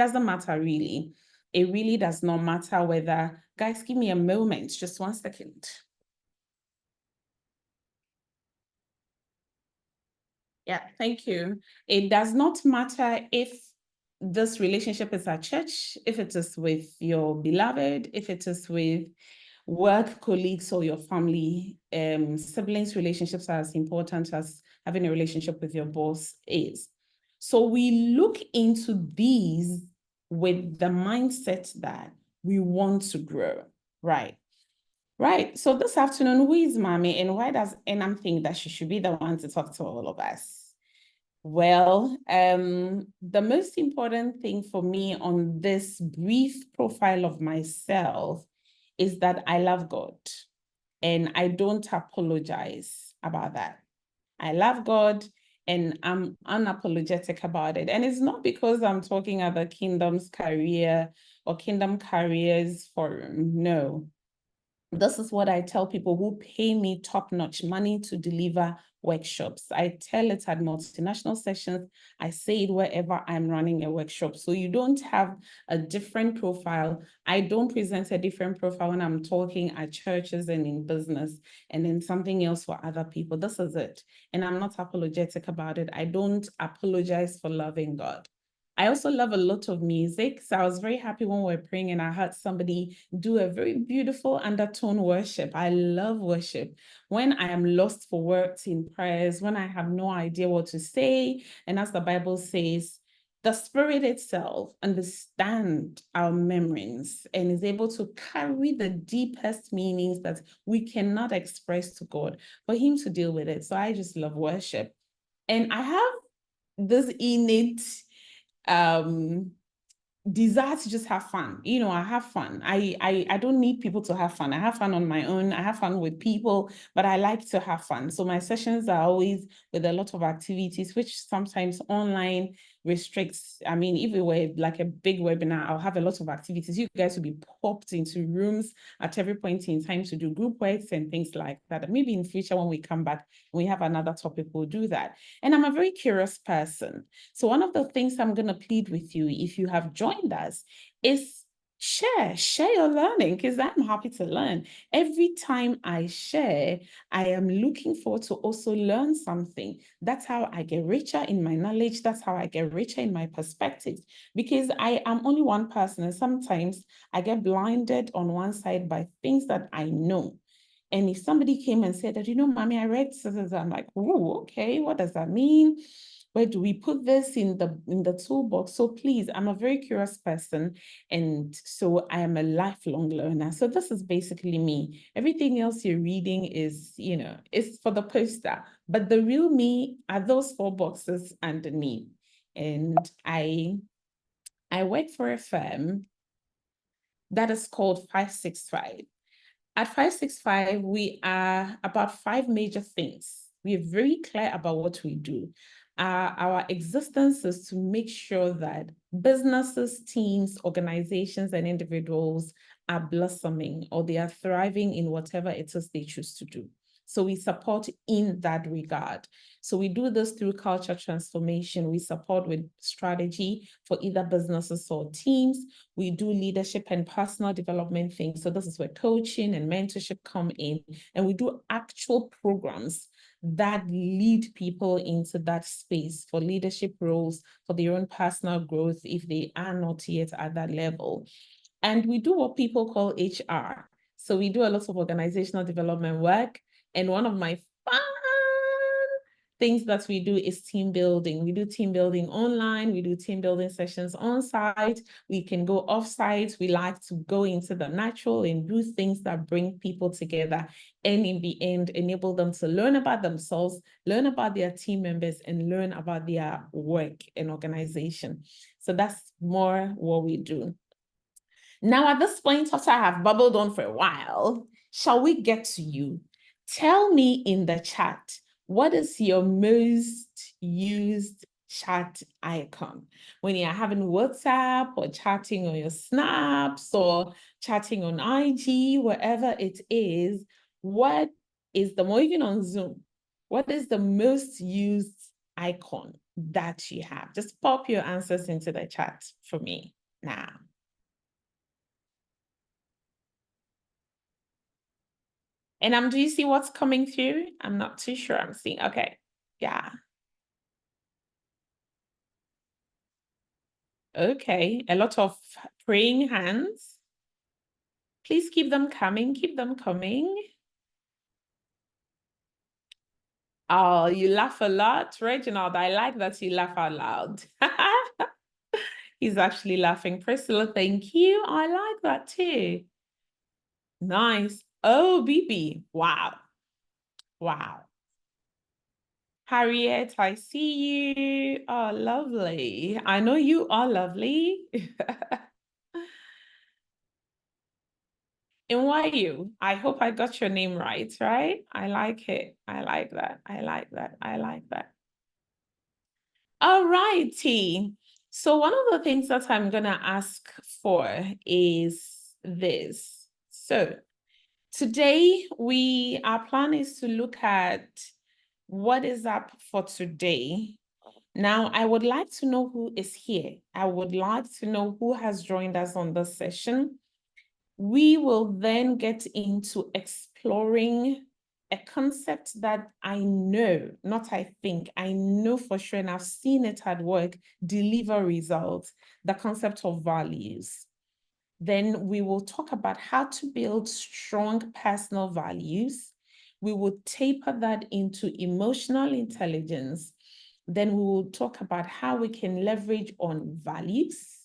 doesn't matter really. It really does not matter whether, guys, give me a moment, just 1 second. Yeah, thank you. It does not matter if this relationship is at church, if it is with your beloved, if it is with work colleagues or your family. Siblings relationships are as important as having a relationship with your boss is. So we look into these with the mindset that we want to grow, right? Right. So this afternoon, who is Mommy, and why does Enam think that she should be the one to talk to all of us? Well, the most important thing for me on this brief profile of myself is that I love God, and I don't apologize about that. I love God, and I'm unapologetic about it. And it's not because I'm talking at the Kingdom's Career or Kingdom Careers Forum. No. This is what I tell people who pay me top-notch money to deliver workshops. I tell it at multinational sessions. I say it wherever I'm running a workshop. So you don't have a different profile. I don't present a different profile when I'm talking at churches and in business, and then something else for other people. This is it. And I'm not apologetic about it. I don't apologize for loving God. I also love a lot of music. So I was very happy when we were praying and I heard somebody do a very beautiful undertone worship. I love worship. When I am lost for words in prayers, when I have no idea what to say, and as the Bible says, the Spirit itself understands our memories and is able to carry the deepest meanings that we cannot express to God, for Him to deal with it. So I just love worship. And I have this innate desire to just have fun. I have fun. I don't need people to have fun. I have fun on my own. I have fun with people, but I like to have fun. So my sessions are always with a lot of activities, which sometimes online restricts. I mean, if it were like a big webinar, I'll have a lot of activities. You guys will be popped into rooms at every point in time to do group works and things like that. And maybe in future, when we come back, we have another topic, we'll do that. And I'm a very curious person. So one of the things I'm going to plead with you, if you have joined us, is share your learning, because I'm happy to learn. Every time I share, I am looking forward to also learn something. That's how I get richer in my knowledge. That's how I get richer in my perspectives, because I am only one person, and sometimes I get blinded on one side by things that I know. And if somebody came and said that, Mommy, I read this, I'm like, oh, okay, what does that mean? Where do we put this in the toolbox? So please, I'm a very curious person, and so I am a lifelong learner. So this is basically me. Everything else you're reading is, is for the poster, but the real me are those 4 boxes underneath. And I work for a firm that is called 565. At 565, we are about 5 major things. We are very clear about what we do. Our existence is to make sure that businesses, teams, organizations, and individuals are blossoming, or they are thriving in whatever it is they choose to do. So we support in that regard. So we do this through culture transformation. We support with strategy for either businesses or teams. We do leadership and personal development things. So this is where coaching and mentorship come in. And we do actual programs that lead people into that space for leadership roles, for their own personal growth, if they are not yet at that level. And we do what people call HR. So we do a lot of organizational development work. And one of my fun things that we do is team building. We do team building online. We do team building sessions on site. We can go off site. We like to go into the natural and do things that bring people together, and in the end, enable them to learn about themselves, learn about their team members, and learn about their work and organization. So that's more what we do. Now, at this point, after I have bubbled on for a while, shall we get to you? Tell me in the chat, what is your most used chat icon? When you're having WhatsApp or chatting on your snaps or chatting on IG, wherever it is, what is the, or even on Zoom, what is the most used icon that you have. Just pop your answers into the chat for me now. And do you see what's coming through? I'm not too sure I'm seeing. Okay. Yeah. Okay. A lot of praying hands. Please keep them coming. Keep them coming. Oh, you laugh a lot, Reginald. I like that you laugh out loud. He's actually laughing. Priscilla, thank you. I like that too. Nice. Oh, BB. Wow. Wow. Harriet, I see you. Oh, lovely. I know you are lovely. And why you? I hope I got your name right? I like it. I like that. I like that. I like that. All righty. So one of the things that I'm going to ask for is this. So today, our plan is to look at what is up for today. Now, I would like to know who is here. I would like to know who has joined us on this session. We will then get into exploring a concept that I know, not I think, I know for sure, and I've seen it at work, deliver results, the concept of values. Then we will talk about how to build strong personal values. We will taper that into emotional intelligence. Then we will talk about how we can leverage on values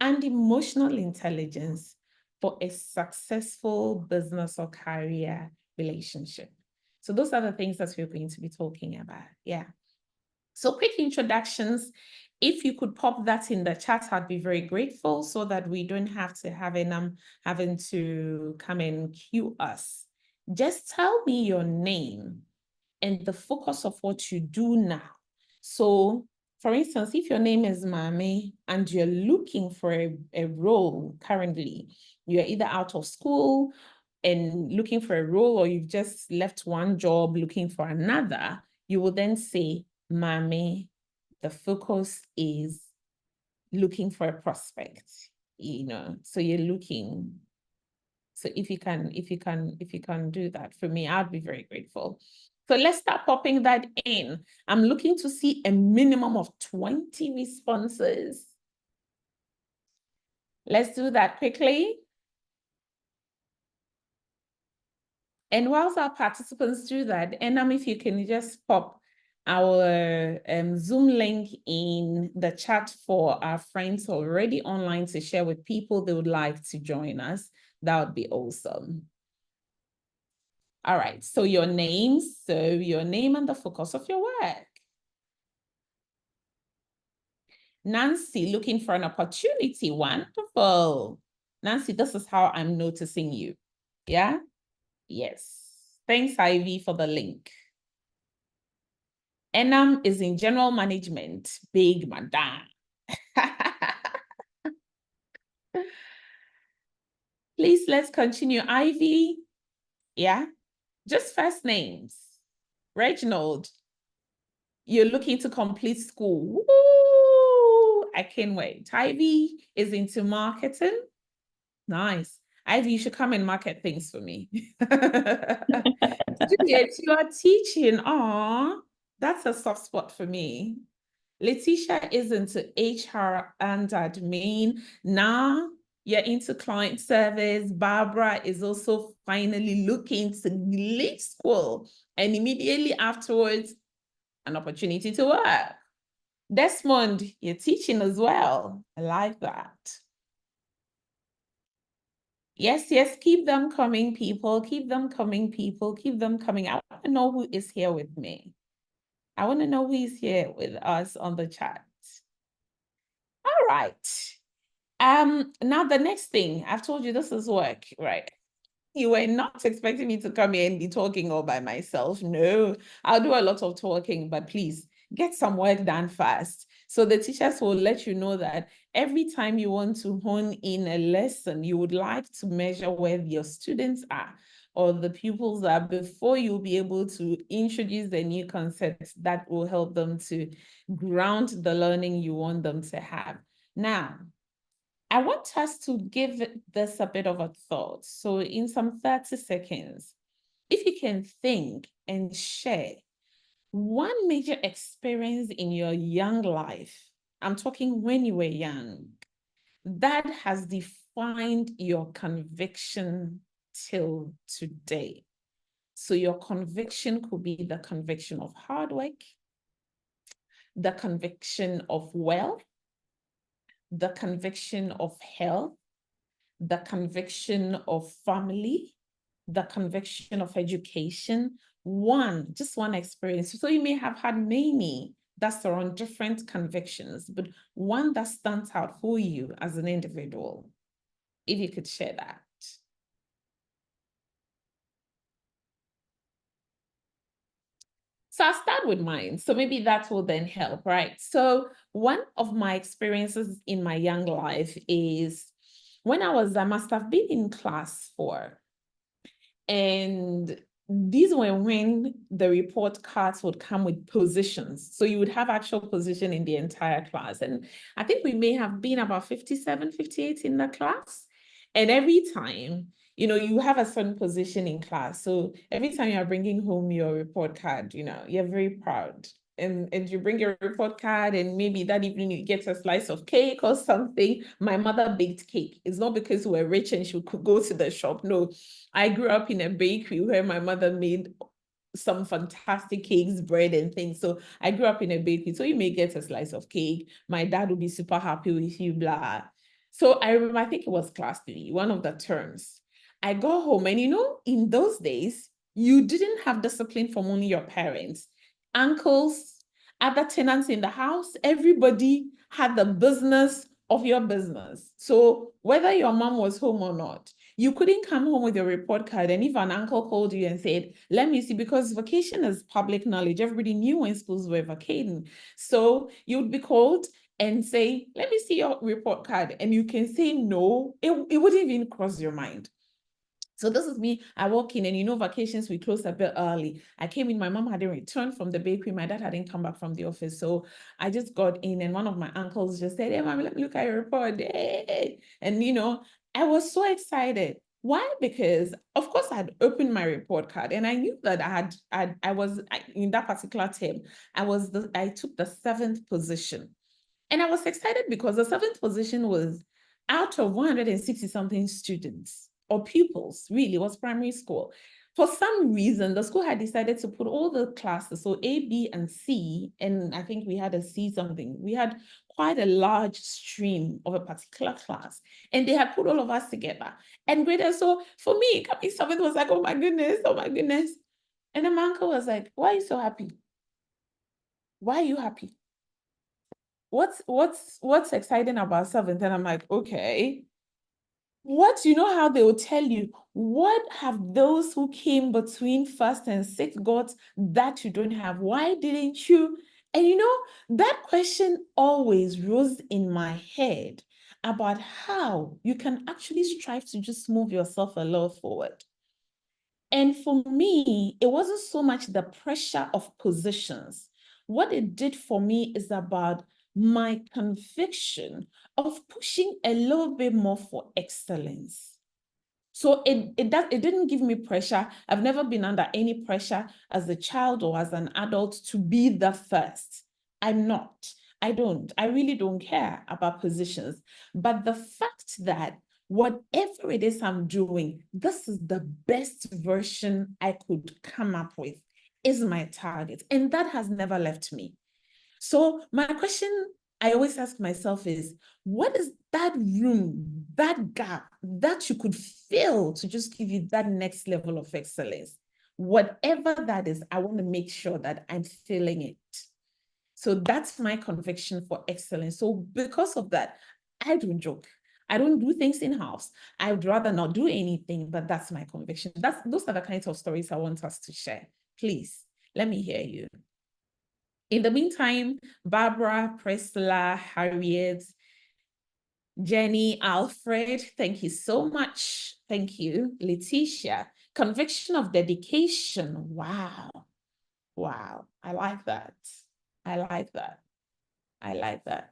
and emotional intelligence for a successful business or career relationship. So those are the things that we're going to be talking about. Yeah. So quick introductions. If you could pop that in the chat, I'd be very grateful so that we don't have to having to come and cue us. Just tell me your name and the focus of what you do now. So, for instance, if your name is Mami and you're looking for a role currently, you're either out of school and looking for a role, or you've just left one job looking for another, you will then say, Mami, the focus is looking for a prospect, so you're looking. So if you can do that for me, I'd be very grateful. So let's start popping that in. I'm looking to see a minimum of 20 responses. Let's do that quickly. And whilst our participants do that, if you can just pop our Zoom link in the chat for our friends already online to share with people they would like to join us, that would be awesome. All right, so your name and the focus of your work. Nancy, looking for an opportunity. Wonderful. Nancy, this is how I'm noticing you. Yeah? Yes. Thanks, Ivy, for the link. Enam is in general management. Big madam. Please, let's continue. Ivy. Yeah? Just first names. Reginald, you're looking to complete school. Woo! I can't wait. Ivy is into marketing. Nice. Ivy, you should come and market things for me. Juliet, you are teaching. Aw, that's a soft spot for me. Letitia is into HR and admin. Now you're into client service. Barbara is also finally looking to leave school and immediately afterwards, an opportunity to work. Desmond, you're teaching as well. I like that. Yes, keep them coming, people. Keep them coming, people. Keep them coming. I want to know who is here with me. I want to know who is here with us on the chat. All right. Now the next thing, I've told you this is work, right? You were not expecting me to come here and be talking all by myself. No, I'll do a lot of talking, but please get some work done fast. So the teachers will let you know that every time you want to hone in a lesson, you would like to measure where your students are or the pupils are before you'll be able to introduce the new concepts that will help them to ground the learning you want them to have. Now, I want us to give this a bit of a thought. So in some 30 seconds, if you can think and share one major experience in your young life, I'm talking when you were young, that has defined your conviction till today. So your conviction could be the conviction of hard work, the conviction of wealth, the conviction of health, the conviction of family, the conviction of education, just one experience. So you may have had many that surround different convictions, but one that stands out for you as an individual, if you could share that. So I'll start with mine. So maybe that will then help, right? So one of my experiences in my young life is when I must have been in class 4. And these were when the report cards would come with positions. So you would have actual position in the entire class. And I think we may have been about 57, 58 in the class. And every time, you have a certain position in class. So every time you're bringing home your report card, you're very proud. And you bring your report card, and maybe that evening you get a slice of cake or something. My mother baked cake. It's not because we're rich and she could go to the shop. No, I grew up in a bakery where my mother made some fantastic cakes, bread and things. So I grew up in a bakery. So you may get a slice of cake. My dad will be super happy with you, blah. So I remember, I think it was class 3, one of the terms. I go home and in those days, you didn't have discipline from only your parents. Uncles, other tenants in the house, everybody had the business of your business. So whether your mom was home or not, you couldn't come home with your report card. And if an uncle called you and said, let me see, because vacation is public knowledge, everybody knew when schools were vacating. So you'd be called and say, let me see your report card. And you can say no, it wouldn't even cross your mind. So this is me. I walk in and vacations, we close a bit early. I came in, my mom hadn't returned from the bakery. My dad hadn't come back from the office. So I just got in and one of my uncles just said, hey, mom, let me look at your report. Hey. And, I was so excited. Why? Because of course I had opened my report card and I knew that I was in that particular term, I took the 7th position. And I was excited because the 7th position was out of 160 something students or pupils, really, it was primary school. For some reason, the school had decided to put all the classes, so A, B, and C, and I think we had a C something. We had quite a large stream of a particular class, and they had put all of us together and graded. So for me, coming 7th was like, oh my goodness, oh my goodness. And then my uncle was like, why are you so happy? Why are you happy? What's exciting about 7th? And I'm like, okay. How they will tell you, what have those who came between 1st and 6th got that you don't have? Why didn't you? And that question always rose in my head about how you can actually strive to just move yourself a little forward. And for me, it wasn't so much the pressure of positions. What it did for me is about my conviction of pushing a little bit more for excellence. So it didn't give me pressure. I've never been under any pressure as a child or as an adult to be the first. I'm not. I really don't care about positions. But the fact that whatever it is I'm doing, this is the best version I could come up with is my target. And that has never left me. So my question I always ask myself is, what is that room, that gap that you could fill to just give you that next level of excellence? Whatever that is, I want to make sure that I'm filling it. So that's my conviction for excellence. So because of that, I don't joke. I don't do things in-house. I would rather not do anything, but that's my conviction. Those are the kinds of stories I want us to share. Please, let me hear you. In the meantime, Barbara, Priscilla, Harriet, Jenny, Alfred, thank you so much. Thank you. Letitia, conviction of dedication. Wow. Wow. I like that. I like that. I like that.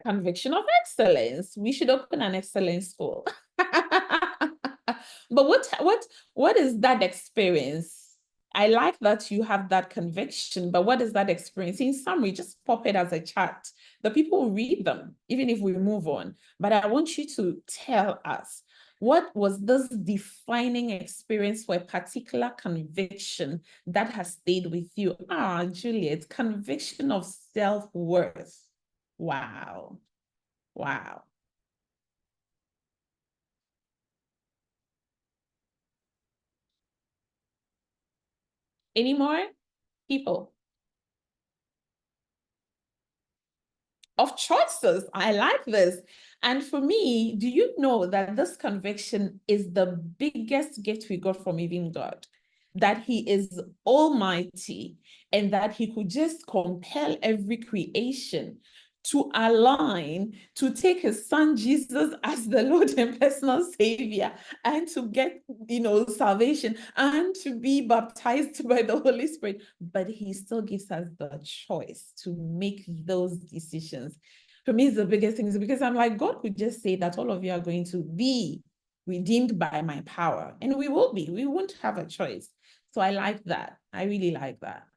Conviction of excellence. We should open an excellence school. But what is that experience? I like that you have that conviction, but what is that experience? In summary, just pop it as a chat. The people will read them, even if we move on. But I want you to tell us, what was this defining experience for a particular conviction that has stayed with you? Ah, Juliet, conviction of self-worth. Wow. Wow. Any more people? Of choices. I like this. And for me, do you know that this conviction is the biggest gift we got from even God? That he is almighty and that he could just compel every creation to align, to take his son Jesus as the Lord and personal savior, and to get, salvation and to be baptized by the Holy Spirit. But he still gives us the choice to make those decisions. For me, it's the biggest thing, is because I'm like, God could just say that all of you are going to be redeemed by my power, and we will be. We won't have a choice. So I like that. I really like that.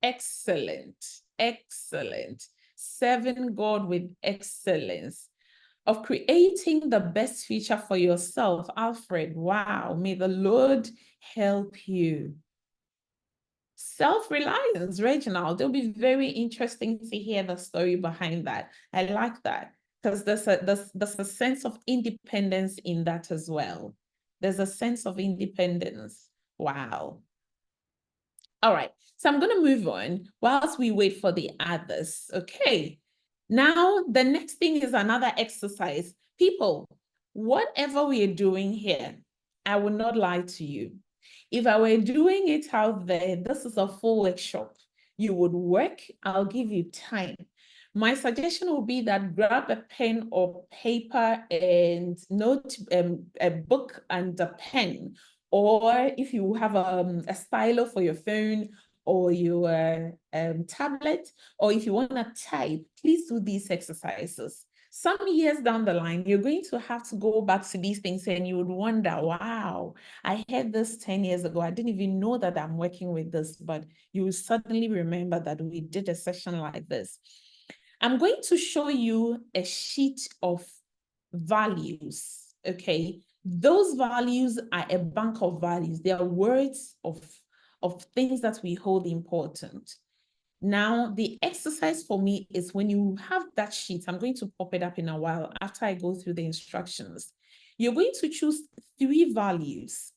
Excellent. Excellent. Serving God with excellence, of creating the best future for yourself. Alfred, wow. May the Lord help you. Self-reliance, Reginald. It'll be very interesting to hear the story behind that. I like that, because there's a sense of independence in that as well. There's a sense of independence. Wow. All right, so I'm going to move on whilst we wait for the others. Okay, now the next thing is another exercise. People, whatever we are doing here, I will not lie to you. If I were doing it out there, this is a full workshop. You would work, I'll give you time. My suggestion would be that grab a pen or paper and note a book and a pen, or if you have a stylo for your phone or your tablet, or if you want to type, please do these exercises. Some years down the line, you're going to have to go back to these things and you would wonder, wow, I had this 10 years ago. I didn't even know that I'm working with this, but you will suddenly remember that we did a session like this. I'm going to show you a sheet of values, okay? Those values are a bank of values. They are words of things that we hold important. Now, the exercise for me is when you have that sheet, I'm going to pop it up in a while after I go through the instructions. You're going to choose 3 values.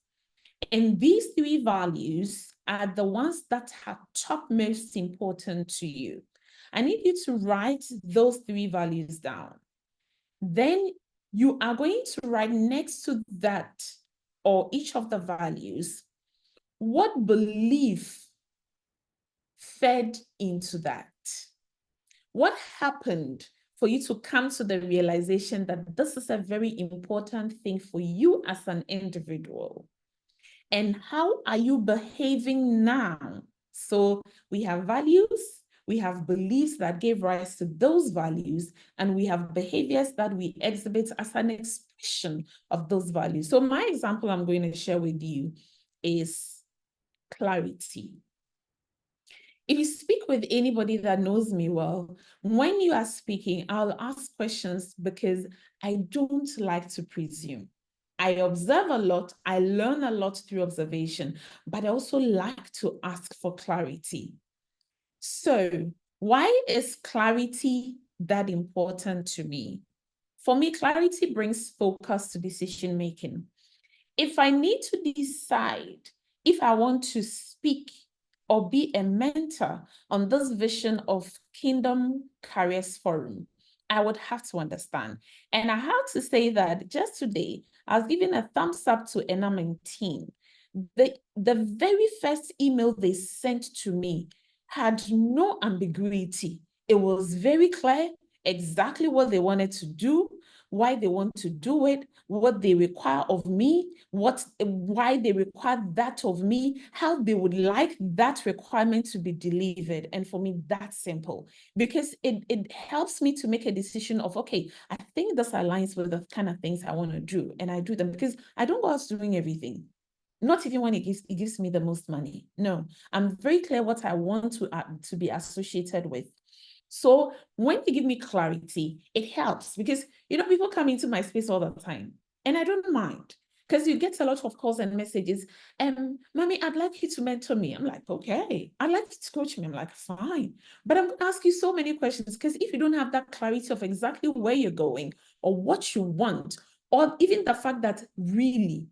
And these 3 values are the ones that are top most important to you. I need you to write those 3 values down. Then you are going to write next to that, or each of the values, what belief fed into that. What happened for you to come to the realization that this is a very important thing for you as an individual? And how are you behaving now? So we have values, we have beliefs that gave rise to those values, and we have behaviors that we exhibit as an expression of those values. So my example I'm going to share with you is clarity. If you speak with anybody that knows me well, when you are speaking, I'll ask questions because I don't like to presume. I observe a lot, I learn a lot through observation, but I also like to ask for clarity. So, why is clarity that important to me? For me, clarity brings focus to decision making. If I need to decide if I want to speak or be a mentor on this vision of Kingdom Careers Forum, I would have to understand. And I have to say that just today, I was giving a thumbs up to Enam team. The very first email they sent to me had no ambiguity. It was very clear exactly what they wanted to do, why they want to do it, what they require of me, why they require that of me, how they would like that requirement to be delivered. And for me, that's simple, because it helps me to make a decision of, okay, I think this aligns with the kind of things I want to do, and I do them, because I don't go out doing everything. Not even when it gives me the most money. No, I'm very clear what I want to be associated with. So when you give me clarity, it helps, because, people come into my space all the time, and I don't mind, because you get a lot of calls and messages. Mommy, I'd like you to mentor me. I'm like, okay. I'd like you to coach me. I'm like, fine. But I'm going to ask you so many questions, because if you don't have that clarity of exactly where you're going or what you want, or even the fact that really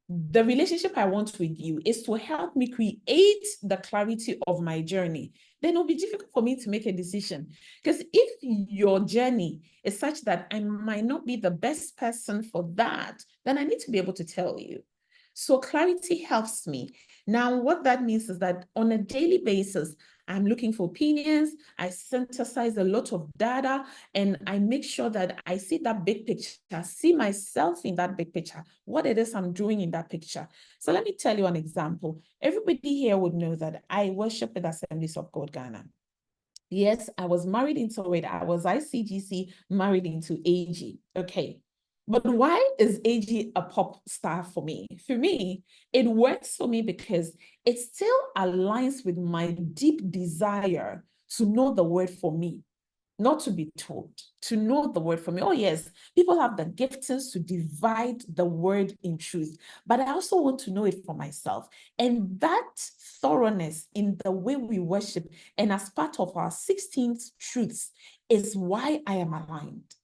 the relationship I want with you is to help me create the clarity of my journey, then it'll be difficult for me to make a decision. Because if your journey is such that I might not be the best person for that, then I need to be able to tell you. So clarity helps me. Now, what that means is that on a daily basis, I'm looking for opinions, I synthesize a lot of data, and I make sure that I see that big picture, see myself in that big picture, what it is I'm doing in that picture. So let me tell you an example. Everybody here would know that I worship with Assemblies of God Ghana. Yes, I was married into it. I was ICGC married into AG. Okay. But why is AG a pop star for me? For me, it works for me because it still aligns with my deep desire to know the word for me, not to be told, to know the word for me. Oh, yes, people have the giftings to divide the word in truth, but I also want to know it for myself. And that thoroughness in the way we worship and as part of our 16th truths is why I am aligned.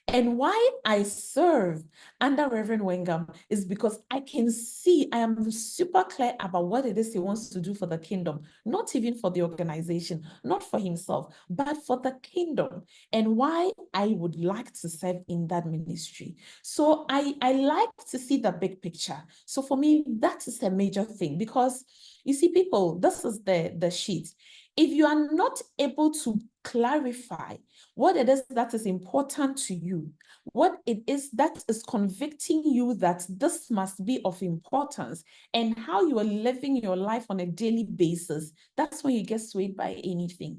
And why I serve under Reverend Wengam is because I can see, I am super clear about what it is he wants to do for the kingdom, not even for the organization, not for himself, but for the kingdom, and why I would like to serve in that ministry. So I like to see the big picture. So for me, that is a major thing, because you see, people, this is the sheet. If you are not able to clarify what it is that is important to you, what it is that is convicting you that this must be of importance, and how you are living your life on a daily basis, that's when you get swayed by anything.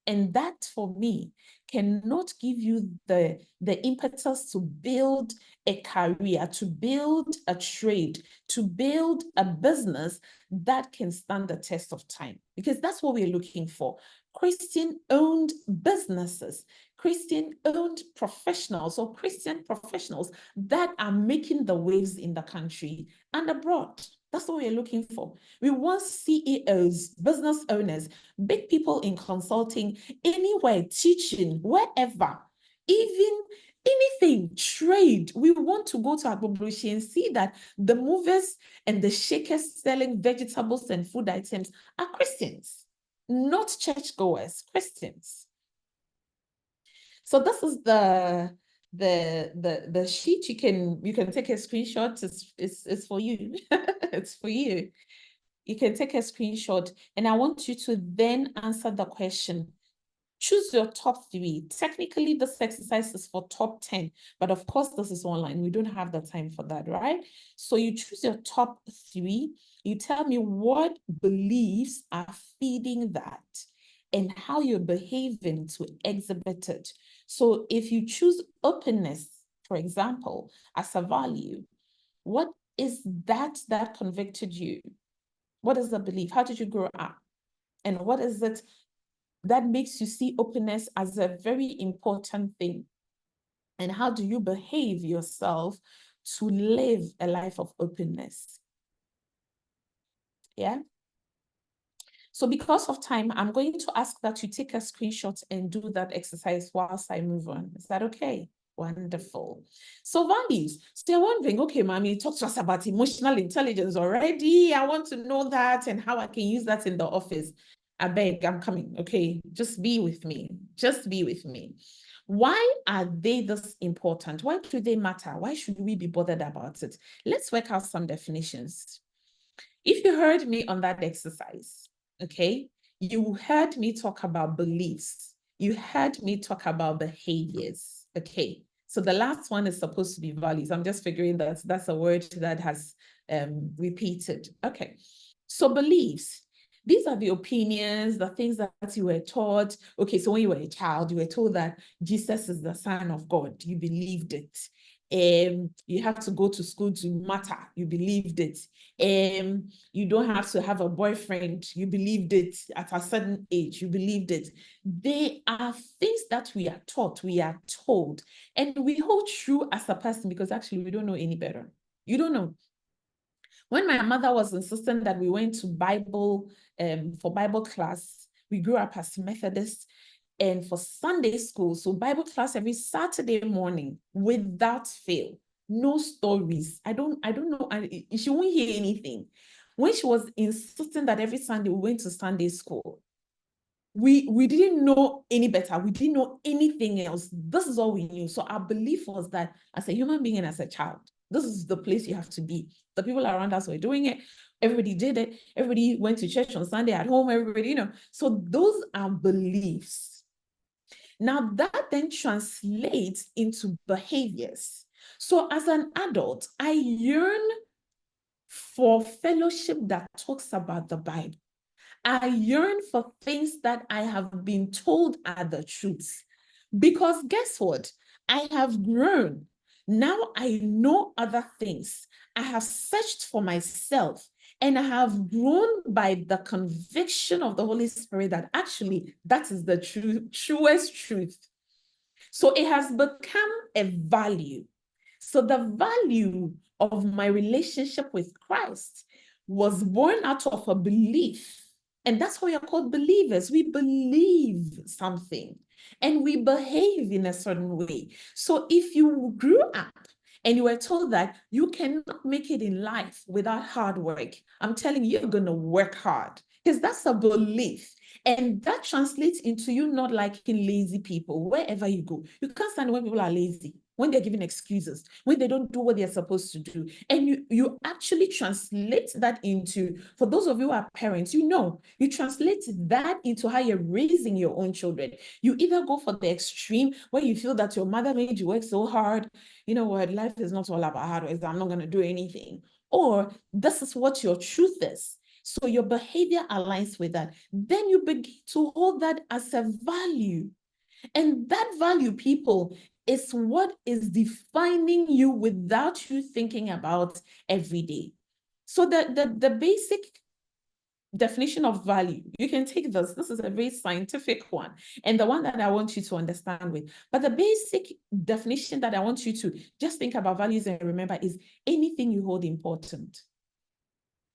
And that, for me, cannot give you the impetus to build a career, to build a trade, to build a business that can stand the test of time, because that's what we're looking for. Christian-owned businesses, Christian-owned professionals, or Christian professionals that are making the waves in the country and abroad. That's what we're looking for. We want CEOs, business owners, big people in consulting, anywhere, teaching, wherever, even anything, trade. We want to go to Org-Reshape and see that the movers and the shakers selling vegetables and food items are Christians, not churchgoers, Christians. So this is the sheet. You can take a screenshot. It's for you. It's for you. You can take a screenshot, and I want you to then answer the question. Choose your top 3. Technically, this exercise is for top 10, but of course, this is online. We don't have the time for that, right? So you choose your top 3. You tell me what beliefs are feeding that and how you're behaving to exhibit it. So if you choose openness, for example, as a value, what is that convicted you? What is the belief? How did you grow up? And what is it that makes you see openness as a very important thing? And how do you behave yourself to live a life of openness? Yeah. So because of time, I'm going to ask that you take a screenshot and do that exercise whilst I move on. Is that okay? Wonderful. So values. So you're wondering, okay, mommy, talk to us about emotional intelligence already. I want to know that and how I can use that in the office. I beg, I'm coming. Okay, just be with me. Just be with me. Why are they this important? Why do they matter? Why should we be bothered about it? Let's work out some definitions. If you heard me on that exercise, okay, you heard me talk about beliefs. You heard me talk about behaviors, okay? So the last one is supposed to be values. I'm just figuring that that's a word that has repeated. Okay, so beliefs. These are the opinions, the things that you were taught. Okay, so when you were a child, you were told that Jesus is the Son of God. You believed it. You have to go to school to matter. You believed it. You don't have to have a boyfriend. You believed it at a certain age. You believed it. They are things that we are taught, we are told, and we hold true as a person because actually we don't know any better. You don't know. When my mother was insisting that we went to for Bible class, we grew up as Methodists, and for Sunday school, so Bible class every Saturday morning without fail, no stories. I don't know. She won't hear anything. When she was insisting that every Sunday we went to Sunday school, we didn't know any better. We didn't know anything else. This is all we knew. So our belief was that as a human being and as a child, this is the place you have to be. The people around us were doing it. Everybody did it. Everybody went to church on Sunday at home. Everybody, So those are beliefs. Now that then translates into behaviors. So as an adult, I yearn for fellowship that talks about the Bible. I yearn for things that I have been told are the truths. Because guess what? I have grown. Now I know other things. I have searched for myself, and I have grown by the conviction of the Holy Spirit that actually that is the truest truth. So it has become a value. So the value of my relationship with Christ was born out of a belief. And that's why we are called believers. We believe something and we behave in a certain way. So if you grew up and you were told that you cannot make it in life without hard work, I'm telling you, you're going to work hard because that's a belief. And that translates into you not liking lazy people wherever you go. You can't stand when people are lazy, when they're giving excuses, when they don't do what they're supposed to do. And you actually translate that into, for those of you who are parents, you translate that into how you're raising your own children. You either go for the extreme where you feel that your mother made you work so hard, you know what, life is not all about hard work, I'm not going to do anything. Or this is what your truth is. So your behavior aligns with that. Then you begin to hold that as a value. And that value, people, is what is defining you without you thinking about every day. So the basic definition of value, you can take this. This is a very scientific one, and the one that I want you to understand with. But the basic definition that I want you to just think about values and remember is anything you hold important.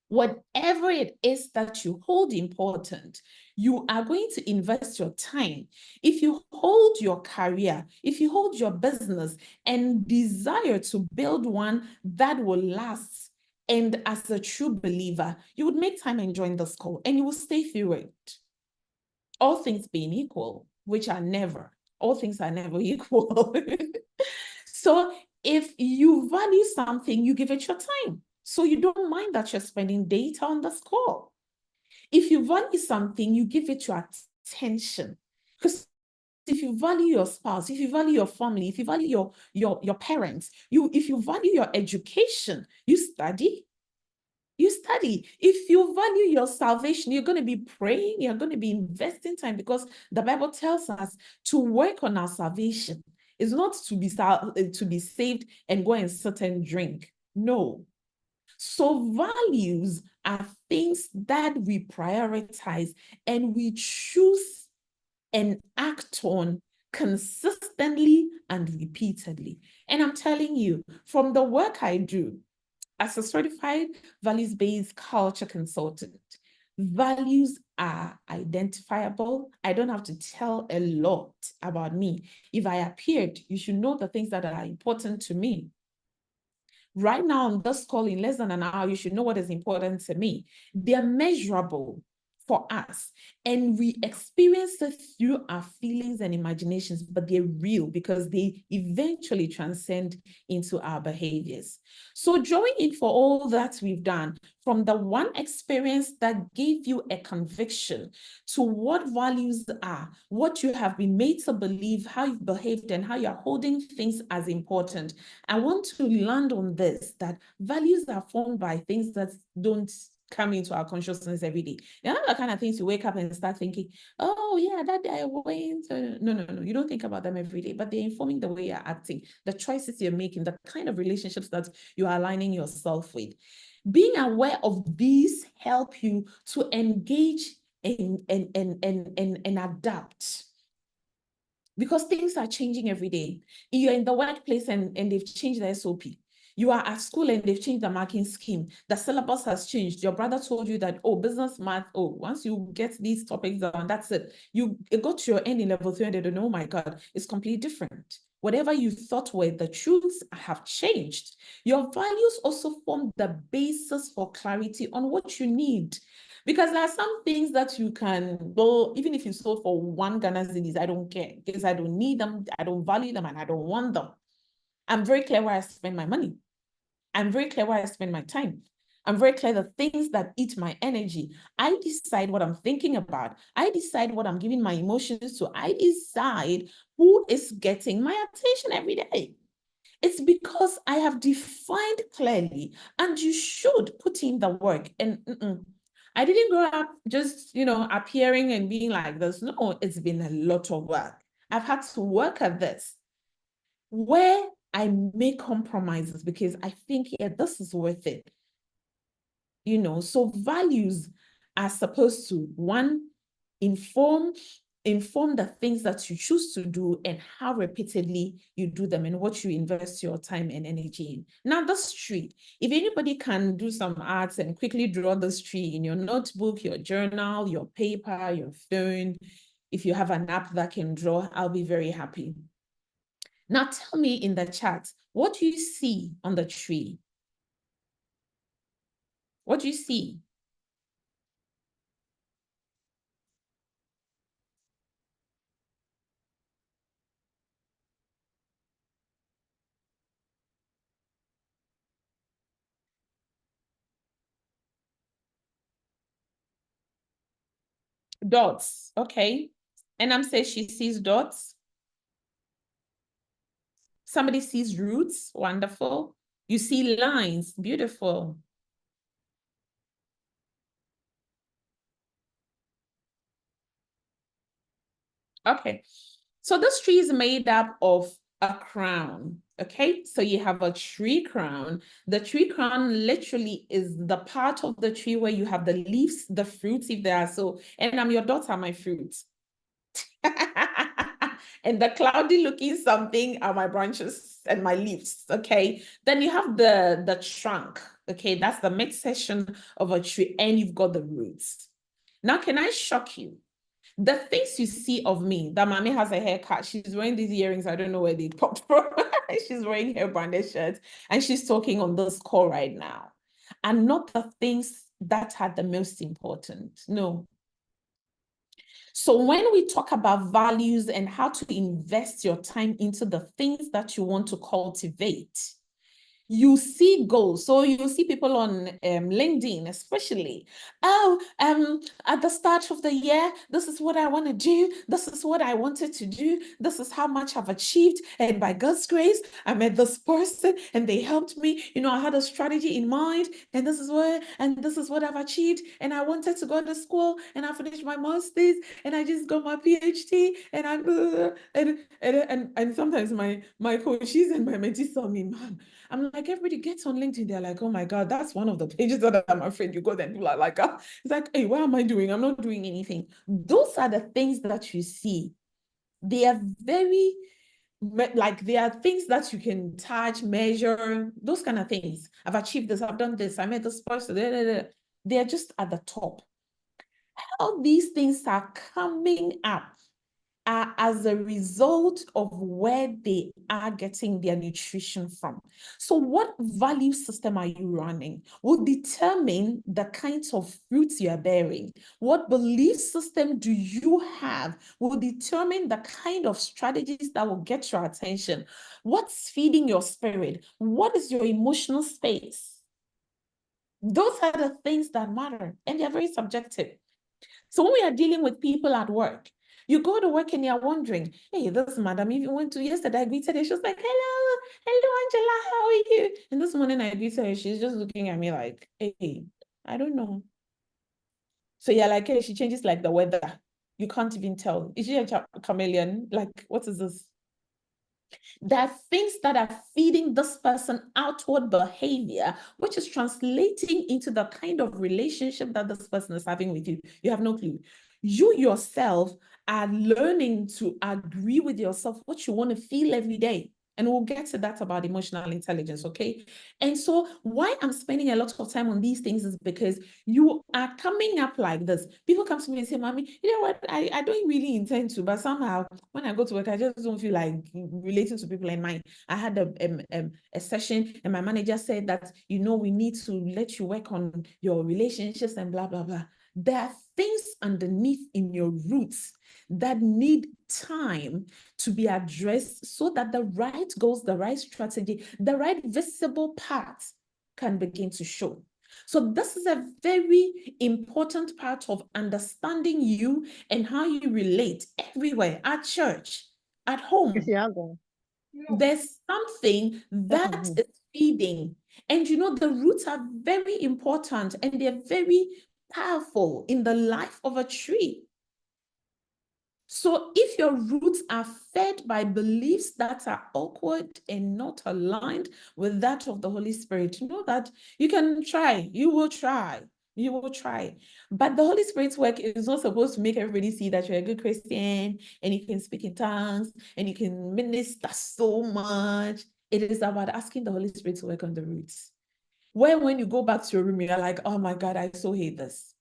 Whatever it is that you hold important, you are going to invest your time. If you hold your career, if you hold your business and desire to build one that will last, and as a true believer, you would make time and join this call and you will stay through it. All things being equal, which are never, all things are never equal. So if you value something, you give it your time. So you don't mind that you're spending data on this call. If you value something, you give it your attention. Because if you value your spouse, if you value your family, if you value your parents, if you value your education, you study. You study. If you value your salvation, you're going to be praying, you're going to be investing time, because the Bible tells us to work on our salvation. It's not to be saved and go and sit and drink. No. So values are things that we prioritize and we choose and act on consistently and repeatedly. And I'm telling you, from the work I do as a certified values-based culture consultant, values are identifiable. I don't have to tell a lot about me. If I appeared, you should know the things that are important to me. Right now on this call in less than an hour, you should know what is important to me. They're measurable. for us, and we experience it through our feelings and imaginations, but they're real because they eventually transcend into our behaviors. So drawing in for all that we've done, from the one experience that gave you a conviction to what values are, what you have been made to believe, how you've behaved, and how you're holding things as important, I want to land on this, that values are formed by things that don't come into our consciousness every day. They're not the kind of things you wake up and start thinking, oh yeah, that day I went. No. You don't think about them every day, but they're informing the way you're acting, the choices you're making, the kind of relationships that you are aligning yourself with. Being aware of these help you to engage and adapt, because things are changing every day. You're in the workplace and they've changed the SOP. You are at school and they've changed the marking scheme. The syllabus has changed. Your brother told you that, oh, business math, oh, once you get these topics down, that's it. You got to your end in level 3 and they don't know, oh my God, it's completely different. Whatever you thought were the truths have changed. Your values also form the basis for clarity on what you need. Because there are some things that you can, well, even if you sold for 1 Ghana cedis, I don't care, because I don't need them, I don't value them, and I don't want them. I'm very clear where I spend my money. I'm very clear where I spend my time. I'm very clear the things that eat my energy. I decide what I'm thinking about. I decide what I'm giving my emotions to. I decide who is getting my attention every day. It's because I have defined clearly, and you should put in the work. And I didn't grow up just, appearing and being like this. No, it's been a lot of work. I've had to work at this, where I make compromises because I think, yeah, this is worth it. So values are supposed to, one, inform the things that you choose to do and how repeatedly you do them and what you invest your time and energy in. Now, this tree, if anybody can do some arts and quickly draw this tree in your notebook, your journal, your paper, your phone, if you have an app that can draw, I'll be very happy. Now, tell me in the chat, what do you see on the tree? What do you see? Dots, okay. And I'm saying she sees dots. Somebody sees roots, wonderful. You see lines, beautiful. Okay, so this tree is made up of a crown, okay? So you have a tree crown. The tree crown literally is the part of the tree where you have the leaves, the fruits, if there are so, and I'm your daughter, my fruits. And the cloudy looking something are my branches and my leaves, okay? Then you have the trunk, okay? That's the midsection of a tree, and you've got the roots. Now, can I shock you? The things you see of me, that mommy has a haircut, she's wearing these earrings, I don't know where they popped from. She's wearing hair branded shirts, and she's talking on this call right now. And not the things that are the most important, no. So when we talk about values and how to invest your time into the things that you want to cultivate, you see goals. So you see people on LinkedIn, especially. Oh, at the start of the year, this is what I want to do. This is what I wanted to do. This is how much I've achieved. And by God's grace, I met this person and they helped me. I had a strategy in mind, and this is what I've achieved. And I wanted to go to school, and I finished my master's, and I just got my PhD, and and sometimes my coaches and my mentees tell me, man, I'm like, everybody gets on LinkedIn. They're like, oh my God, that's one of the pages that I'm afraid you go there and people are like, oh. It's like, hey, what am I doing? I'm not doing anything. Those are the things that you see. They are very, they are things that you can touch, measure, those kind of things. I've achieved this, I've done this, I met this person. They are just at the top. How these things are coming up are as a result of where they are getting their nutrition from. So what value system are you running will determine the kinds of fruits you are bearing. What belief system do you have will determine the kind of strategies that will get your attention. What's feeding your spirit? What is your emotional space? Those are the things that matter, and they're very subjective. So when we are dealing with people at work, you go to work and you're wondering, hey, this madam, if you went to yesterday, I greeted her, she was like, hello, Angela, how are you? And this morning I greeted her, she's just looking at me like, hey, I don't know. So you're like, hey, she changes like the weather. You can't even tell. Is she a chameleon? Like, what is this? There are things that are feeding this person outward behavior, which is translating into the kind of relationship that this person is having with you. You have no clue. You yourself are learning to agree with yourself what you want to feel every day. And we'll get to that about emotional intelligence, okay? And so why I'm spending a lot of time on these things is because you are coming up like this. People come to me and say, Mommy, you know what? I don't really intend to, but somehow when I go to work, I just don't feel like relating to people. And I had a session and my manager said that, you know, we need to let you work on your relationships and blah, blah, blah. There are things underneath in your roots that need time to be addressed so that the right goals, the right strategy, the right visible path can begin to show. So this is a very important part of understanding you and how you relate everywhere, at church, at home. There's something that is feeding. And you know, the roots are very important and they're very powerful in the life of a tree. So if your roots are fed by beliefs that are awkward and not aligned with that of the Holy Spirit, know that you can try, you will try. But the Holy Spirit's work is not supposed to make everybody see that you're a good Christian and you can speak in tongues and you can minister so much. It is about asking the Holy Spirit to work on the roots. Where when you go back to your room, you're like, oh my God, I so hate this.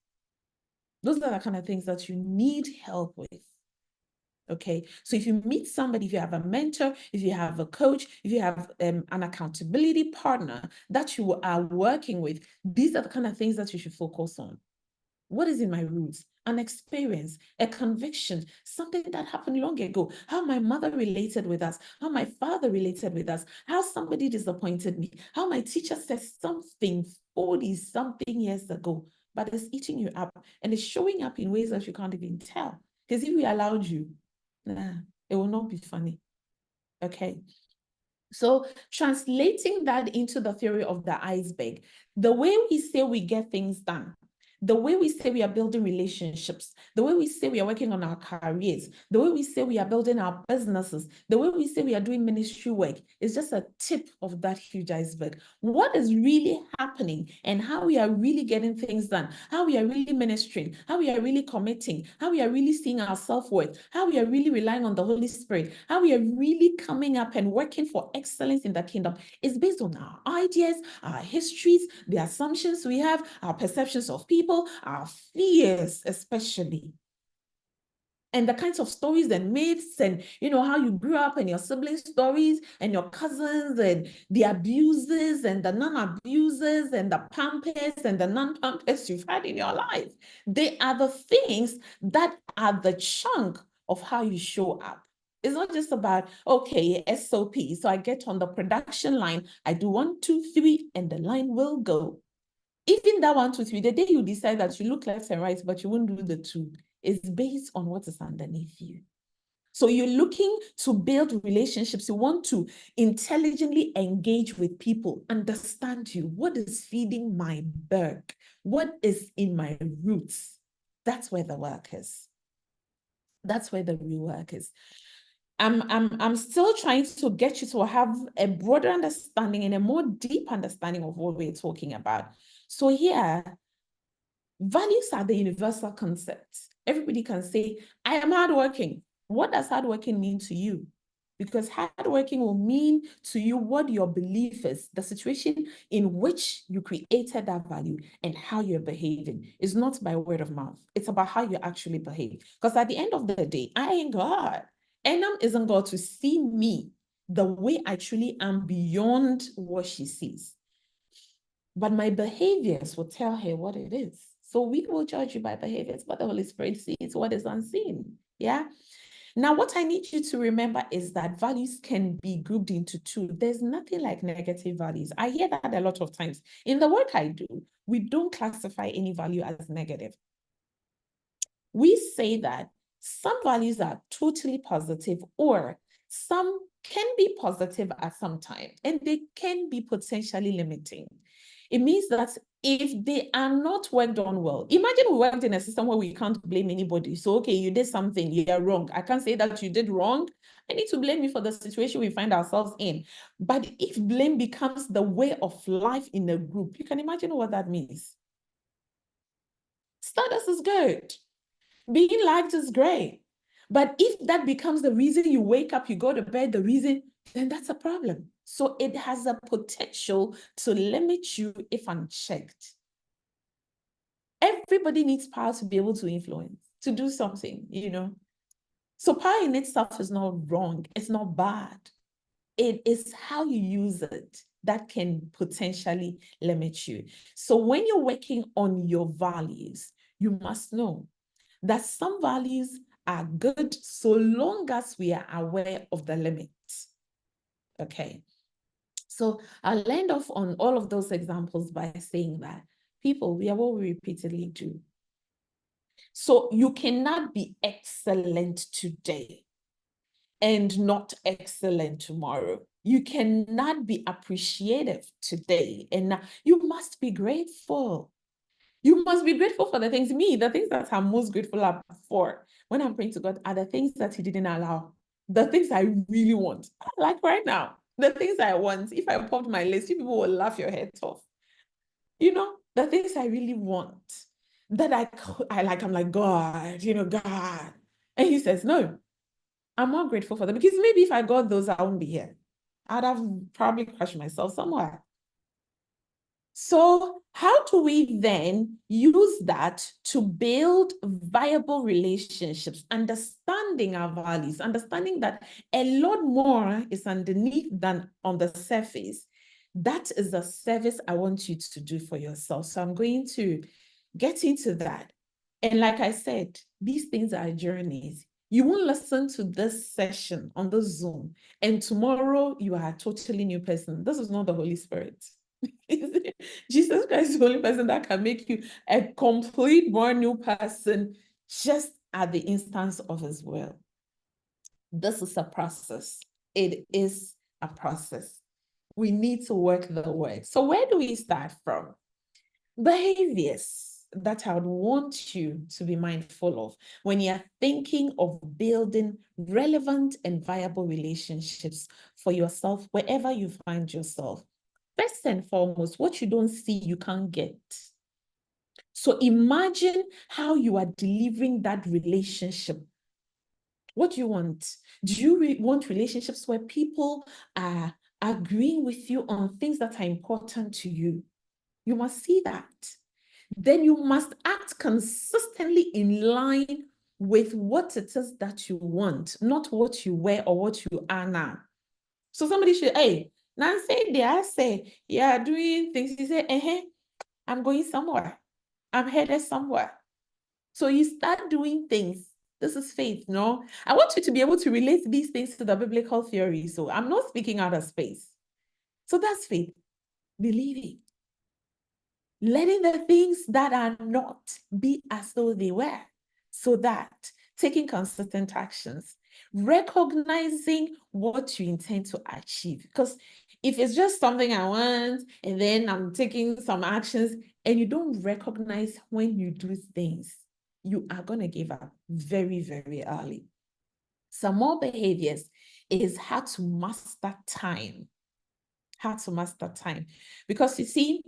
Those are the kind of things that you need help with. Okay, so if you meet somebody, if you have a mentor, if you have a coach, if you have an accountability partner that you are working with, these are the kind of things that you should focus on. What is in my roots? An experience, a conviction, something that happened long ago, how my mother related with us, how my father related with us, how somebody disappointed me, how my teacher said something 40-something years ago, but it's eating you up and it's showing up in ways that you can't even tell. Because if we allowed you, it will not be funny. Okay. So translating that into the theory of the iceberg, the way we say we get things done, the way we say we are building relationships, the way we say we are working on our careers, the way we say we are building our businesses, the way we say we are doing ministry work is just a tip of that huge iceberg. What is really happening and how we are really getting things done, how we are really ministering, how we are really committing, how we are really seeing our self-worth, how we are really relying on the Holy Spirit, how we are really coming up and working for excellence in the kingdom is based on our ideas, our histories, the assumptions we have, our perceptions of people, our fears especially, and the kinds of stories and myths and, you know, how you grew up and your siblings' stories and your cousins and the abuses and the non-abuses and the pampers and the non-pampers you've had in your life. They are the things that are the chunk of how you show up. It's not just about, okay, SOP. So I get on the production line, I do 1, 2, 3, and the line will go. Even that 1, 2, 3, the day you decide that you look left and right, but you won't do the 2, is based on what is underneath you. So you're looking to build relationships. You want to intelligently engage with people, understand you. What is feeding my berg? What is in my roots? That's where the work is. That's where the real work is. I'm still trying to get you to have a broader understanding and a more deep understanding of what we're talking about. So here, values are the universal concepts. Everybody can say, I am hardworking. What does hardworking mean to you? because hardworking will mean to you what your belief is, the situation in which you created that value and how you're behaving. It's not by word of mouth. It's about how you actually behave. Because at the end of the day, I ain't God. Enam isn't God to see me the way I truly am beyond what she sees. But my behaviors will tell her what it is. So we will judge you by behaviors, but the Holy Spirit sees what is unseen. Yeah. Now, what I need you to remember is that values can be grouped into two. There's nothing like negative values. I hear that a lot of times. In the work I do, we don't classify any value as negative. We say that some values are totally positive, or some can be positive at some time, and they can be potentially limiting. It means that if they are not worked on well, imagine we worked in a system where we can't blame anybody. So, okay, you did something, you're wrong. I can't say that you did wrong. I need to blame you for the situation we find ourselves in. But if blame becomes the way of life in a group, you can imagine what that means. Status is good. Being liked is great. But if that becomes the reason you wake up, you go to bed, then that's a problem. So it has a potential to limit you if unchecked. Everybody needs power to be able to influence, to do something, So power in itself is not wrong. It's not bad. It is how you use it that can potentially limit you. So when you're working on your values, you must know that some values are good so long as we are aware of the limits. Okay. So I'll end off on all of those examples by saying that people, we are what we repeatedly do. So you cannot be excellent today and not excellent tomorrow. You cannot be appreciative today and you must be grateful. You must be grateful for the things that I'm most grateful for when I'm praying to God are the things that He didn't allow. The things I really want. Like right now, the things I want. If I popped my list, you people will laugh your heads off. The things I really want that I'm like, God, God. And He says, no, I'm more grateful for them because maybe if I got those, I wouldn't be here. I'd have probably crushed myself somewhere. So how do we then use that to build viable relationships, understanding our values, understanding that a lot more is underneath than on the surface? That is a service I want you to do for yourself. So I'm going to get into that. And like I said, these things are journeys. You won't listen to this session on the Zoom, and tomorrow you are a totally new person. This is not the Holy Spirit. Jesus Christ is the only person that can make you a complete brand new person just at the instance of His will. This is a process. It is a process. We need to work the work. So where do we start from? Behaviors that I would want you to be mindful of when you're thinking of building relevant and viable relationships for yourself, wherever you find yourself. First and foremost, what you don't see, you can't get. So imagine how you are delivering that relationship. What do you want? Do you want relationships where people are agreeing with you on things that are important to you? You must see that. Then you must act consistently in line with what it is that you want, not what you were or what you are now. So somebody should, hey, Nancy, they are say, yeah, doing things. You say, I'm going somewhere. I'm headed somewhere. So you start doing things. This is faith, no? I want you to be able to relate these things to the biblical theory. So I'm not speaking out of space. So that's faith. Believing. Letting the things that are not be as though they were. So that taking consistent actions, recognizing what you intend to achieve. Because if it's just something I want, and then I'm taking some actions, and you don't recognize when you do things, you are going to give up very, very early. Some more behaviors is how to master time. How to master time. Because you see,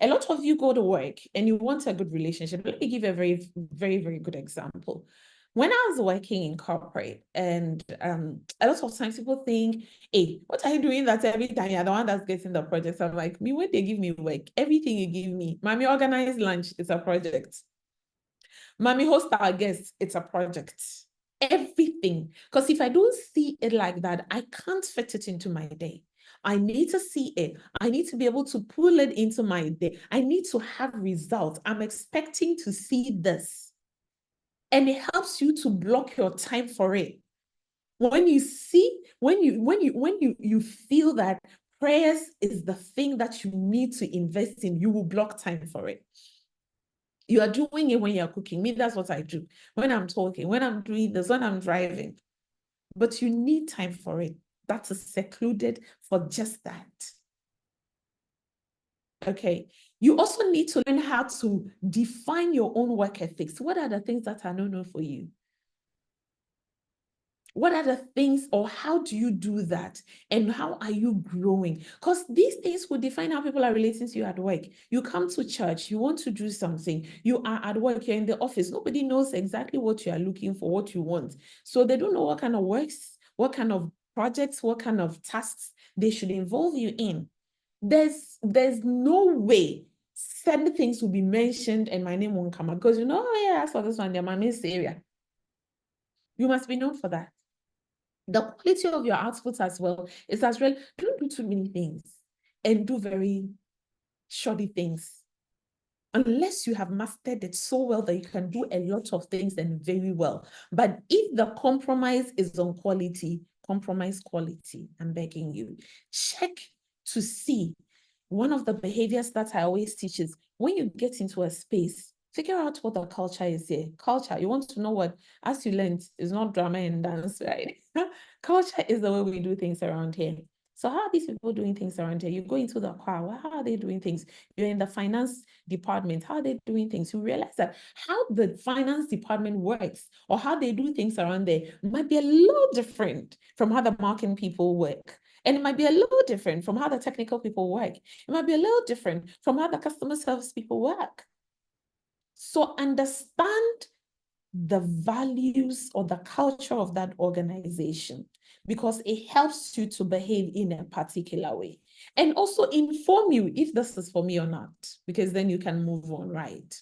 a lot of you go to work and you want a good relationship. Let me give a very, very, very good example. When I was working in corporate, and a lot of times people think, hey, what are you doing that every time you're the one that's getting the projects? I'm like, me, when they give me work, everything you give me, mommy, organize lunch, it's a project. Mommy, host our guests, it's a project. Everything. Because if I don't see it like that, I can't fit it into my day. I need to see it. I need to be able to pull it into my day. I need to have results. I'm expecting to see this. And it helps you to block your time for it. When you see, when you feel that prayers is the thing that you need to invest in, you will block time for it. You are doing it when you're cooking. Me, that's what I do. When I'm talking, when I'm doing this, when I'm driving. But you need time for it. That is secluded for just that. Okay. You also need to learn how to define your own work ethics. What are the things that are no for you? What are the things, or how do you do that? And how are you growing? Because these things will define how people are relating to you at work. You come to church, you want to do something, you are at work, you're in the office. Nobody knows exactly what you are looking for, what you want. So they don't know what kind of works, what kind of projects, what kind of tasks they should involve you in. There's no way certain things will be mentioned and my name won't come up because oh yeah, I saw this one, they're my miss area. You must be known for that. The quality of your output as well is as well. Don't do too many things and do very shoddy things unless you have mastered it so well that you can do a lot of things and very well. But if the compromise is on quality, compromise quality. I'm begging you. Check to see. One of the behaviors that I always teach is when you get into a space, figure out what the culture is here. Culture, you want to know what, as you learned, is not drama and dance, right? Culture is the way we do things around here. So how are these people doing things around here? You go into the choir, well, how are they doing things? You're in the finance department, how are they doing things? You realize that how the finance department works or how they do things around there might be a little different from how the marketing people work. And it might be a little different from how the technical people work. It might be a little different from how the customer service people work. So understand the values or the culture of that organization because it helps you to behave in a particular way. And also inform you if this is for me or not, because then you can move on, right?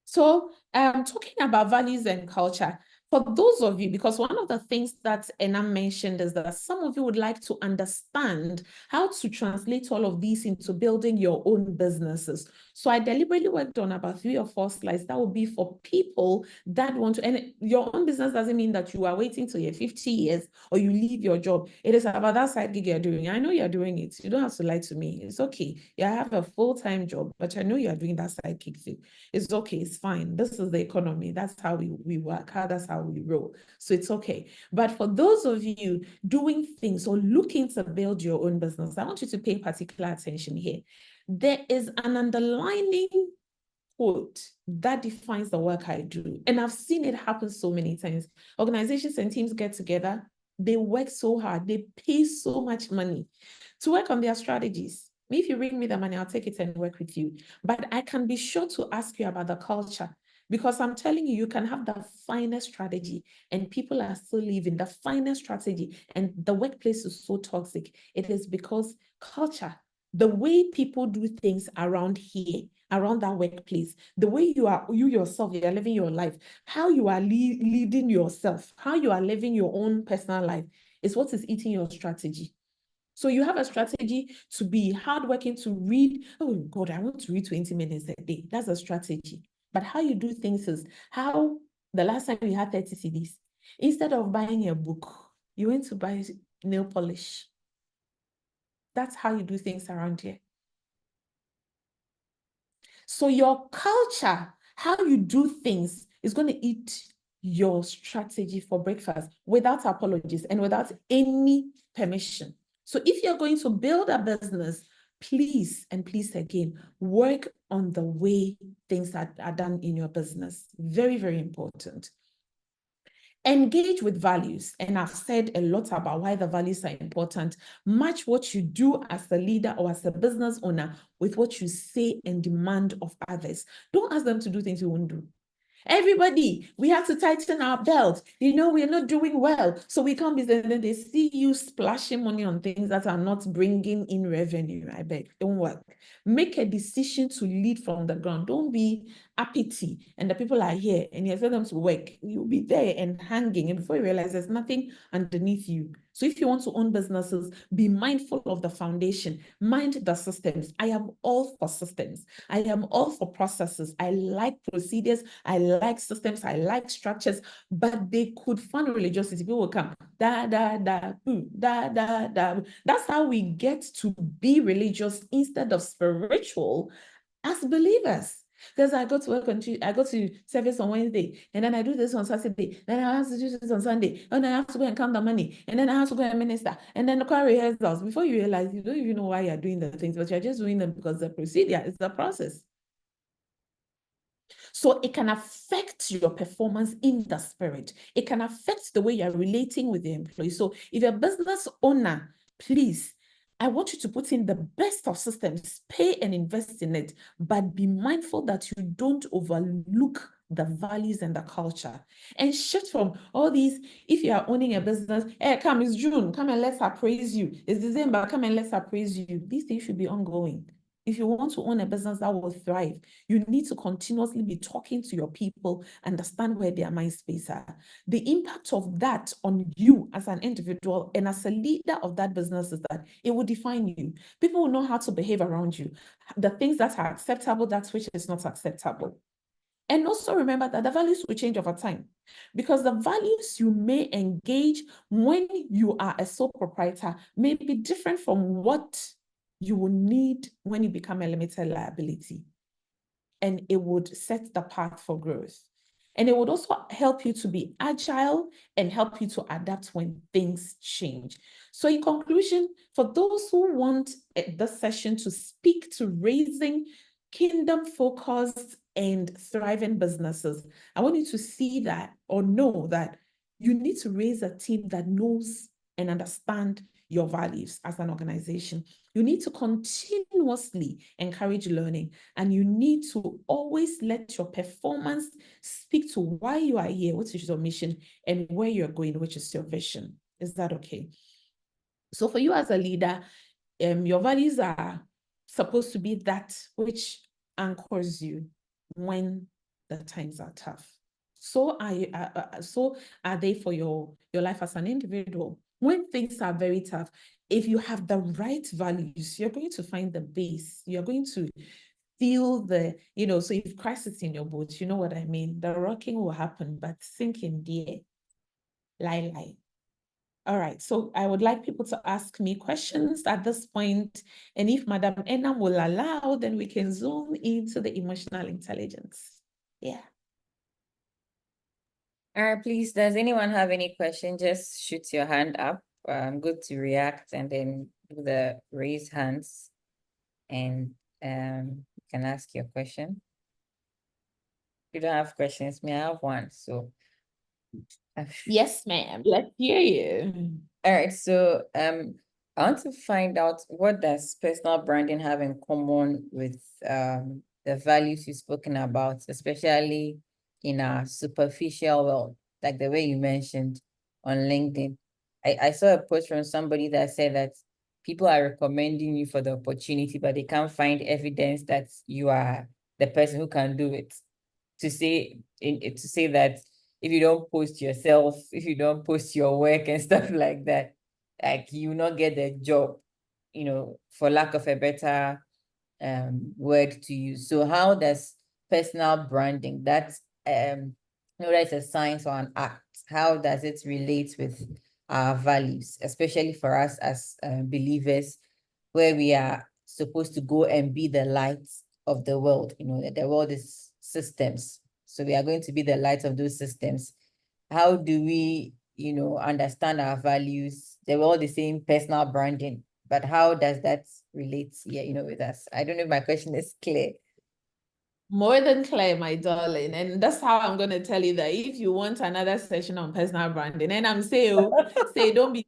So talking about values and culture, for those of you, because one of the things that Enam mentioned is that some of you would like to understand how to translate all of these into building your own businesses. So I deliberately worked on about 3 or 4 slides that will be for people that want to, and your own business doesn't mean that you are waiting till you're 50 years or you leave your job. It is about that side gig you're doing. I know you're doing it. You don't have to lie to me. It's okay. You have a full-time job, but I know you're doing that side gig too. It's okay. It's fine. This is the economy. That's how we work. That's how we roll. So it's okay. But for those of you doing things or looking to build your own business, I want you to pay particular attention here. There is an underlining quote that defines the work I do. And I've seen it happen so many times. Organizations and teams get together. They work so hard. They pay so much money to work on their strategies. If you bring me the money, I'll take it and work with you. But I can be sure to ask you about the culture because I'm telling you, you can have the finest strategy and people are still living the finest strategy and the workplace is so toxic. It is because culture, the way people do things around here, around that workplace, the way you yourself, you are living your life, how you are leading yourself, how you are living your own personal life is what is eating your strategy. So you have a strategy to be hardworking, to read. Oh God, I want to read 20 minutes a day. That's a strategy. But how you do things is how the last time you had 30 CDs, instead of buying a book, you went to buy nail polish. That's how you do things around here. So your culture, how you do things is going to eat your strategy for breakfast without apologies and without any permission. So if you're going to build a business, please, and please again, work on the way things are done in your business. Very, very important. Engage with values. And I've said a lot about why the values are important. Match what you do as a leader or as a business owner with what you say and demand of others. Don't ask them to do things you won't do. Everybody, we have to tighten our belt. We're not doing well. So we can't be there. And then they see you splashing money on things that are not bringing in revenue. I beg, don't work. Make a decision to lead from the ground. Don't be uppity and the people are here and you expect them to work. You'll be there and hanging. And before you realize there's nothing underneath you. So if you want to own businesses, be mindful of the foundation. Mind the systems. I am all for systems. I am all for processes. I like procedures. I like systems. I like structures, but they could fund religiosity. People will come, da, da, da, da, da, da. That's how we get to be religious instead of spiritual as believers. Because I go to work on Tuesday, I go to service on Wednesday, and then I do this on Saturday, then I have to do this on Sunday, and then I have to go and count the money, and then I have to go and minister, and then the choir rehearsals. Before you realize, you don't even know why you're doing the things, but you're just doing them because the procedure is the process. So it can affect your performance in the spirit. It can affect the way you're relating with the employee. So if you're a business owner, please, I want you to put in the best of systems, pay and invest in it, but be mindful that you don't overlook the values and the culture. And shift from all these, if you are owning a business, hey, come, it's June, come and let's appraise you. It's December, come and let's appraise you. These things should be ongoing. If you want to own a business that will thrive, you need to continuously be talking to your people, understand where their mind space are. The impact of that on you as an individual and as a leader of that business is that it will define you. People will know how to behave around you. The things that are acceptable, that's which is not acceptable. And also remember that the values will change over time because the values you may engage when you are a sole proprietor may be different from what you will need when you become a limited liability. And it would set the path for growth. And it would also help you to be agile and help you to adapt when things change. So in conclusion, for those who want this session to speak to raising kingdom-focused and thriving businesses, I want you to see that or know that you need to raise a team that knows and understands your values as an organization. You need to continuously encourage learning, and you need to always let your performance speak to why you are here, what is your mission, and where you're going, which is your vision. Is that okay? So for you as a leader, your values are supposed to be that which anchors you when the times are tough. So are they for your life as an individual. When things are very tough, if you have the right values, you're going to find the base. You're going to feel the, so if Christ is in your boat, you know what I mean? The rocking will happen, but sink in dear. Lie. All right, so I would like people to ask me questions at this point, and if Madam Enam will allow, then we can zoom into the emotional intelligence. Yeah. All right, please, does anyone have any question? Just shoot your hand up. Good to react and then do the raise hands and you can ask your question. If you don't have questions, may I have one? So yes, ma'am. Let's hear you. All right, so I want to find out, what does personal branding have in common with the values you've spoken about, especially in our superficial world, like the way you mentioned on LinkedIn. I saw a post from somebody that said that people are recommending you for the opportunity, but they can't find evidence that you are the person who can do it. To say that if you don't post yourself, if you don't post your work and stuff like that, like you will not get the job, for lack of a better word to use. So how does personal branding, that's whether it's a science or an art, how does it relate with our values, especially for us as believers, where we are supposed to go and be the light of the world? The world is systems. So we are going to be the light of those systems. How do we, understand our values? They're all the same personal branding, but how does that relate here, with us? I don't know if my question is clear. More than clear, my darling. And that's how I'm going to tell you that if you want another session on personal branding, and I'm saying, don't be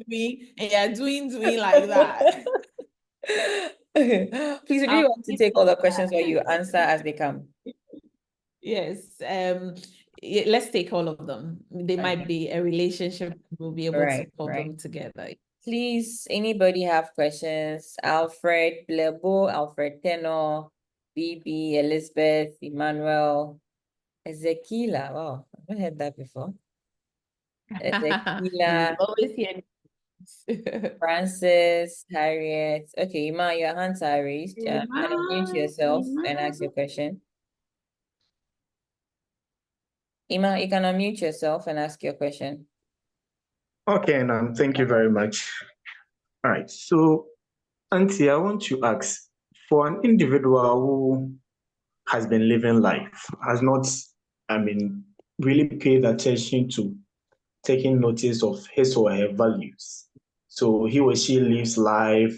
doing, and you're doing like that. Please, if you want to take all the questions where you answer as they come. Yes. Let's take all of them. They might be a relationship. We'll be able to pull them together. Please, anybody have questions? Alfred Blebo, Alfred Tenor, BB, Elizabeth, Emmanuel, Ezekiela. Wow, I've not heard that before. Ezekiela, Always hear. Francis, Harriet. Okay, Ima, your hands are raised. You can unmute yourself and ask your question. Ima, you can unmute yourself and ask your question. Okay, and thank you very much. All right, so Auntie, I want to ask, for an individual who has been living life, has not, really paid attention to taking notice of his or her values. So he or she lives life,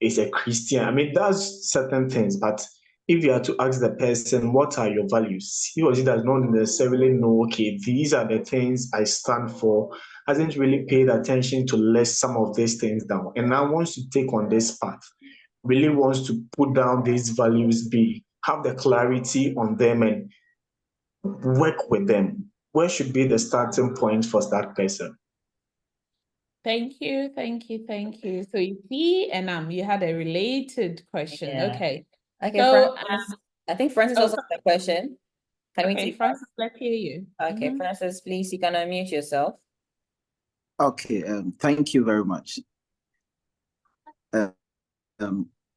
is a Christian, does certain things, but if you are to ask the person, what are your values? He or she does not necessarily know, okay, these are the things I stand for, hasn't really paid attention to list some of these things down. And now wants to take on this path, really wants to put down these values, have the clarity on them and work with them. Where should be the starting point for that person? Thank you. So you see, and you had a related question. Yeah. Okay. Okay, So Francis, I think Francis also has a question. Can we take Francis, let's hear you. Okay, Francis, please, you can unmute yourself. Okay, thank you very much.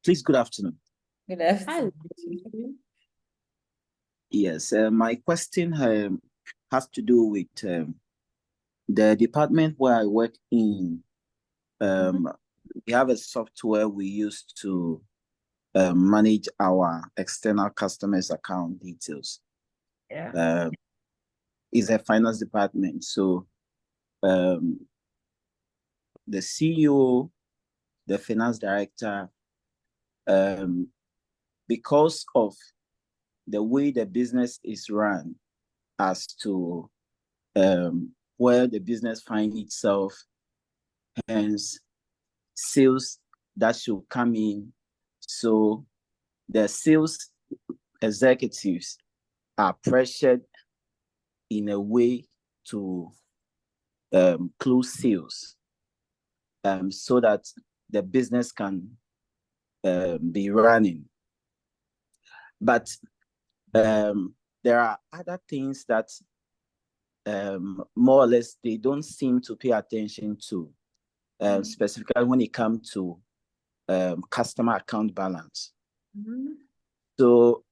Please, good afternoon. Good afternoon. Yes, my question has to do with the department where I work in. We have a software we use to manage our external customers' account details. Yeah. It's a finance department, so the CEO, the finance director, because of the way the business is run as to where the business finds itself, hence sales that should come in. So the sales executives are pressured in a way to close sales so that the business can be running. But there are other things that more or less they don't seem to pay attention to, specifically when it comes to customer account balance. So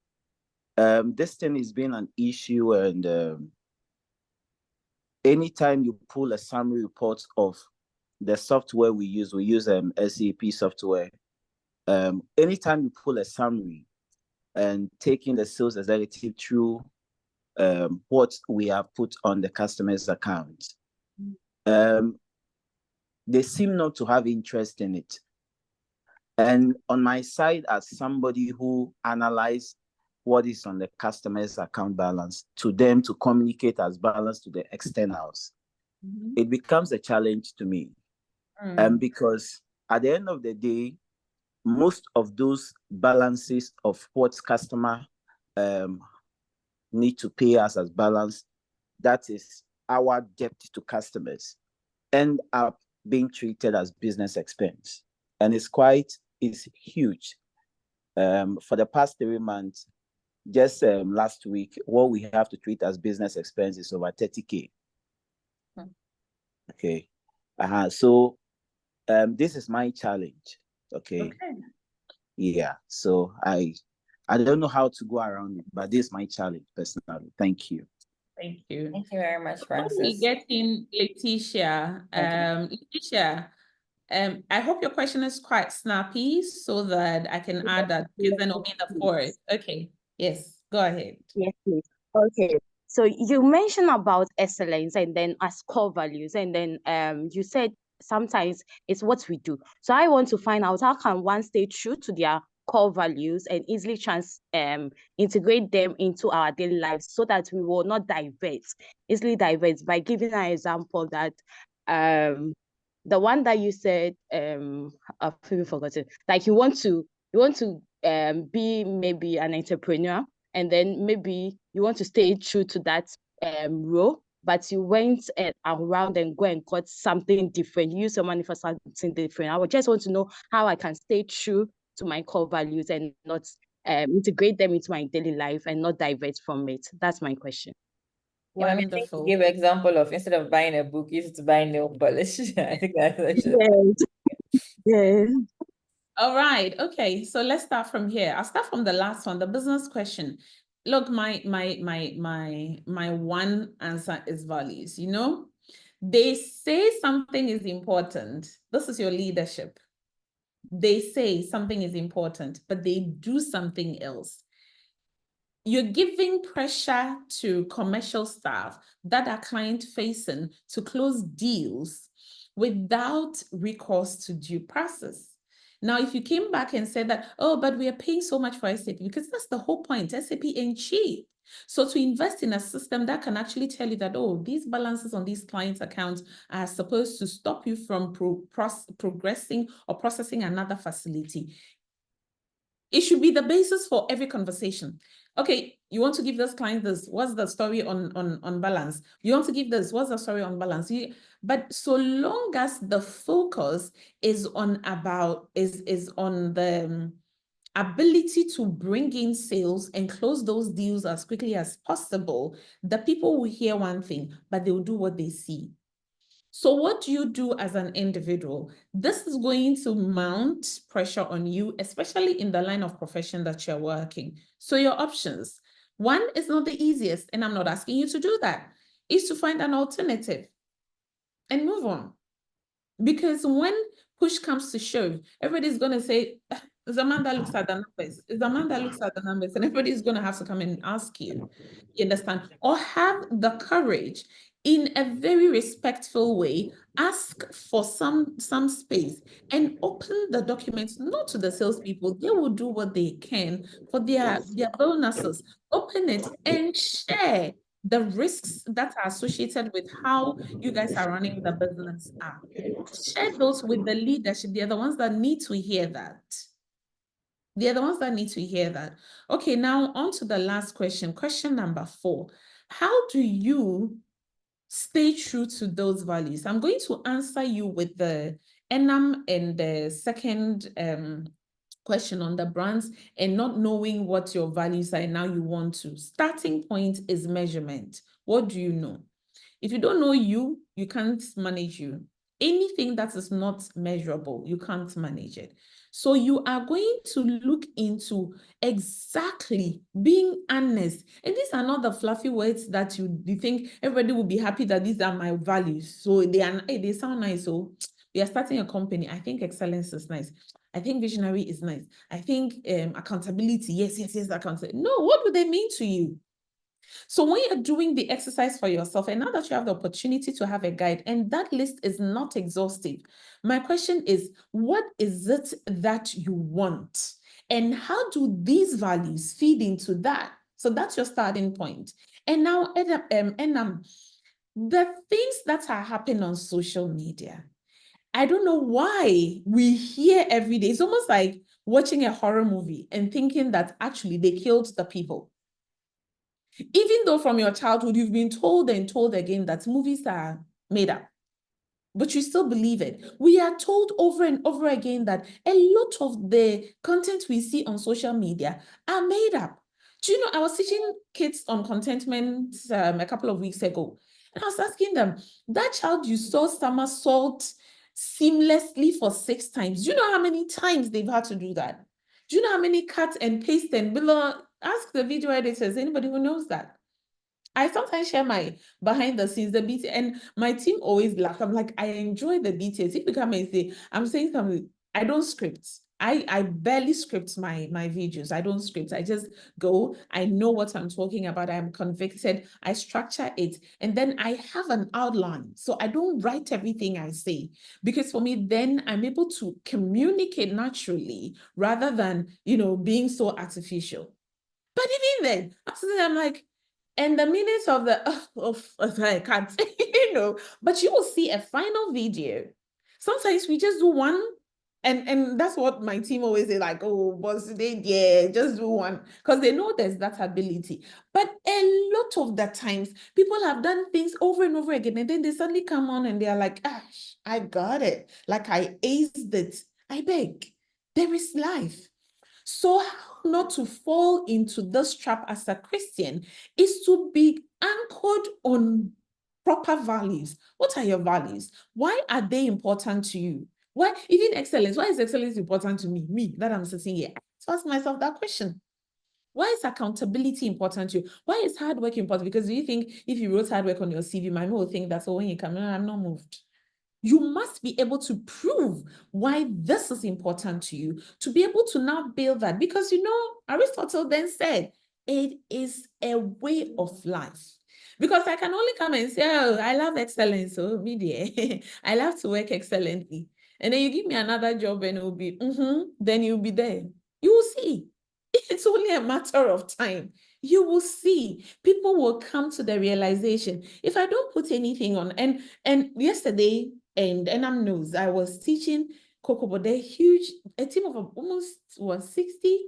this thing has been an issue, and anytime you pull a summary report of the software we use SAP software. Anytime you pull a summary and taking the sales executive through what we have put on the customer's account, they seem not to have interest in it. And on my side, as somebody who analyzes what is on the customer's account balance to them to communicate as balance to the externals, it becomes a challenge to me. Because at the end of the day, most of those balances of what customer need to pay us as balance, that is our debt to customers, end up being treated as business expense. And it's huge. For the past 3 months, just last week, what we have to treat as business expense is over 30K. Okay. So this is my challenge. Okay. Yeah. So I don't know how to go around it, but this is my challenge personally. Thank you. Thank you. Thank you very much, Francis. We get in Letitia. Letitia, I hope your question is quite snappy so that I can add that because then it'll be the fourth. Okay. Yes, go ahead. Yes, please. Okay. So you mentioned about excellence and then as core values, and then you said sometimes it's what we do. So I want to find out how can one stay true to their core values and easily integrate them into our daily lives so that we will not easily divert by giving an example that the one that you said I've forgotten, like you want to be maybe an entrepreneur, and then maybe you want to stay true to that role, but you went around and go and got something different, use your money for something different. I would just want to know how I can stay true to my core values and not integrate them into my daily life and not divert from it. That's my question. I mean, I think you Wonderful. give example of instead of buying a book, you used to buy nail polish. I think that's Yes. All right. Okay. So let's start from here. I'll start from the last one, the business question. Look, my one answer is values. You know, they say something is important. This is your leadership. They say something is important, but they do something else. You're giving pressure to commercial staff that are client facing to close deals without recourse to due process. Now, if you came back and said that, oh, but we are paying so much for SAP, because that's the whole point. SAP ain't cheap. So to invest in a system that can actually tell you that, oh, these balances on these clients' accounts are supposed to stop you from progressing or processing another facility. It should be the basis for every conversation. Okay, you want to give this client this, what's the story on balance? You want to give this, what's the story on balance? But so long as the focus is on the ability to bring in sales and close those deals as quickly as possible, the people will hear one thing, but they will do what they see. So what do you do as an individual? This is going to mount pressure on you, especially in the line of profession that you're working. So your options, one is not the easiest, and I'm not asking you to do that, is to find an alternative and move on. Because when push comes to shove, everybody's going to say, it's a man that looks at the numbers. It's a man that looks at the numbers, and everybody's going to have to come and ask you. You understand? Or have the courage in a very respectful way, ask for some space and open the documents, not to the salespeople. They will do what they can for their bonuses. Open it and share the risks that are associated with how you guys are running the business up. Share those with the leadership. They're the ones that need to hear that. They're the ones that need to hear that. Okay, now on to the last question. Question number 4. How do you stay true to those values? I'm going to answer you with the ENAM and the second question on the brands and not knowing what your values are and now you want to. Starting point is measurement. What do you know? If you don't know you can't manage you. Anything that is not measurable, you can't manage it. So you are going to look into exactly being honest. And these are not the fluffy words that you think everybody will be happy that these are my values. So they sound nice. So we are starting a company. I think excellence is nice. I think visionary is nice. I think accountability. Yes, accountability. No, what do they mean to you? So when you're doing the exercise for yourself, and now that you have the opportunity to have a guide, and that list is not exhaustive, my question is, what is it that you want? And how do these values feed into that? So that's your starting point. And now, the things that are happening on social media, I don't know why we hear every day. It's almost like watching a horror movie and thinking that actually they killed the people. Even though from your childhood, you've been told and told again that movies are made up, but you still believe it. We are told over and over again that a lot of the content we see on social media are made up. Do you know, I was teaching kids on contentment a couple of weeks ago, and I was asking them, that child you saw somersault seamlessly for 6 times, do you know how many times they've had to do that? Do you know how many cut and paste and below? Ask the video editors, anybody who knows that. I sometimes share my behind the scenes, the BT, and my team always laugh. I'm like, I enjoy the details. If you come and say, I'm saying something, I don't script. I barely script my videos. I don't script. I just go. I know what I'm talking about. I'm convicted. I structure it. And then I have an outline. So I don't write everything I say. Because for me, then I'm able to communicate naturally rather than, being so artificial. But even then, I'm like, and the minutes of I can't, but you will see a final video. Sometimes we just do one And that's what my team always say, like, oh, boss, today, yeah, just do one. Because they know there's that ability. But a lot of the times, people have done things over and over again, and then they suddenly come on and they're like, Ash, I got it. Like I aced it. I beg. There is life. So how not to fall into this trap as a Christian is to be anchored on proper values. What are your values? Why are they important to you? Why, even excellence, why is excellence important to me? Me, that I'm sitting here. So ask myself that question. Why is accountability important to you? Why is hard work important? Because do you think if you wrote hard work on your CV, my mom will think that, so when you come, no, I'm not moved. You must be able to prove why this is important to you, to be able to now build that. Because, you know, Aristotle then said, it is a way of life. Because I can only come and say, oh, I love excellence, so media, I love to work excellently. And then you give me another job and it will be, then you'll be there. You will see. It's only a matter of time. You will see. People will come to the realization, if I don't put anything on, and yesterday, and Enam knows, I was teaching Kokobo, they're huge, a team of almost 60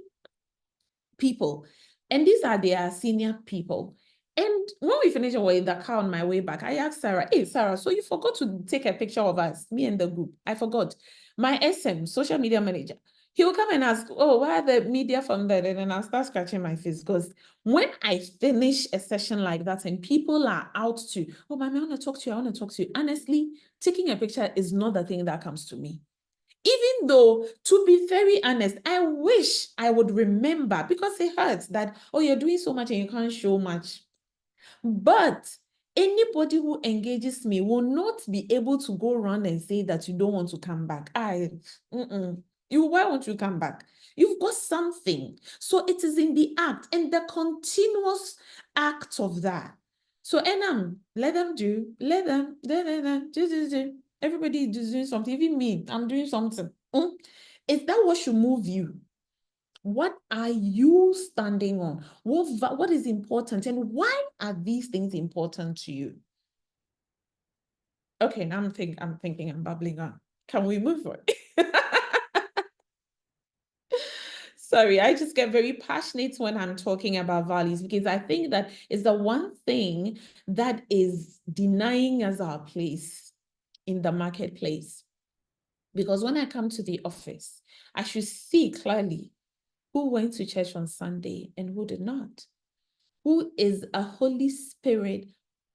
people. And these are their senior people. And when we finished in the car on my way back, I asked Sarah, hey, Sarah, so you forgot to take a picture of us, me and the group. I forgot. My SM, social media manager, he will come and ask, oh, why are the media from there? And then I'll start scratching my face. Because when I finish a session like that and people are out to, oh, mommy, I want to talk to you, I want to talk to you. Honestly, taking a picture is not the thing that comes to me. Even though, to be very honest, I wish I would remember, because it hurts that, oh, you're doing so much and you can't show much. But anybody who engages me will not be able to go around and say that you don't want to come back. Why won't you come back? You've got something. So it is in the act and the continuous act of that. So Enam, let them do. Everybody is doing something. Even me, I'm doing something. Is that what should move you? What are you standing on? What is important, and why are these things important to you? Okay, now I'm thinking, I'm babbling on. Can we move on? Sorry, I just get very passionate when I'm talking about values, because I think that is the one thing that is denying us our place in the marketplace. Because when I come to the office, I should see clearly who went to church on Sunday and who did not. Who is a Holy Spirit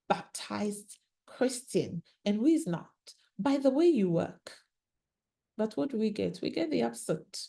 baptized Christian and who is not, by the way you work. But what do we get? We get the opposite.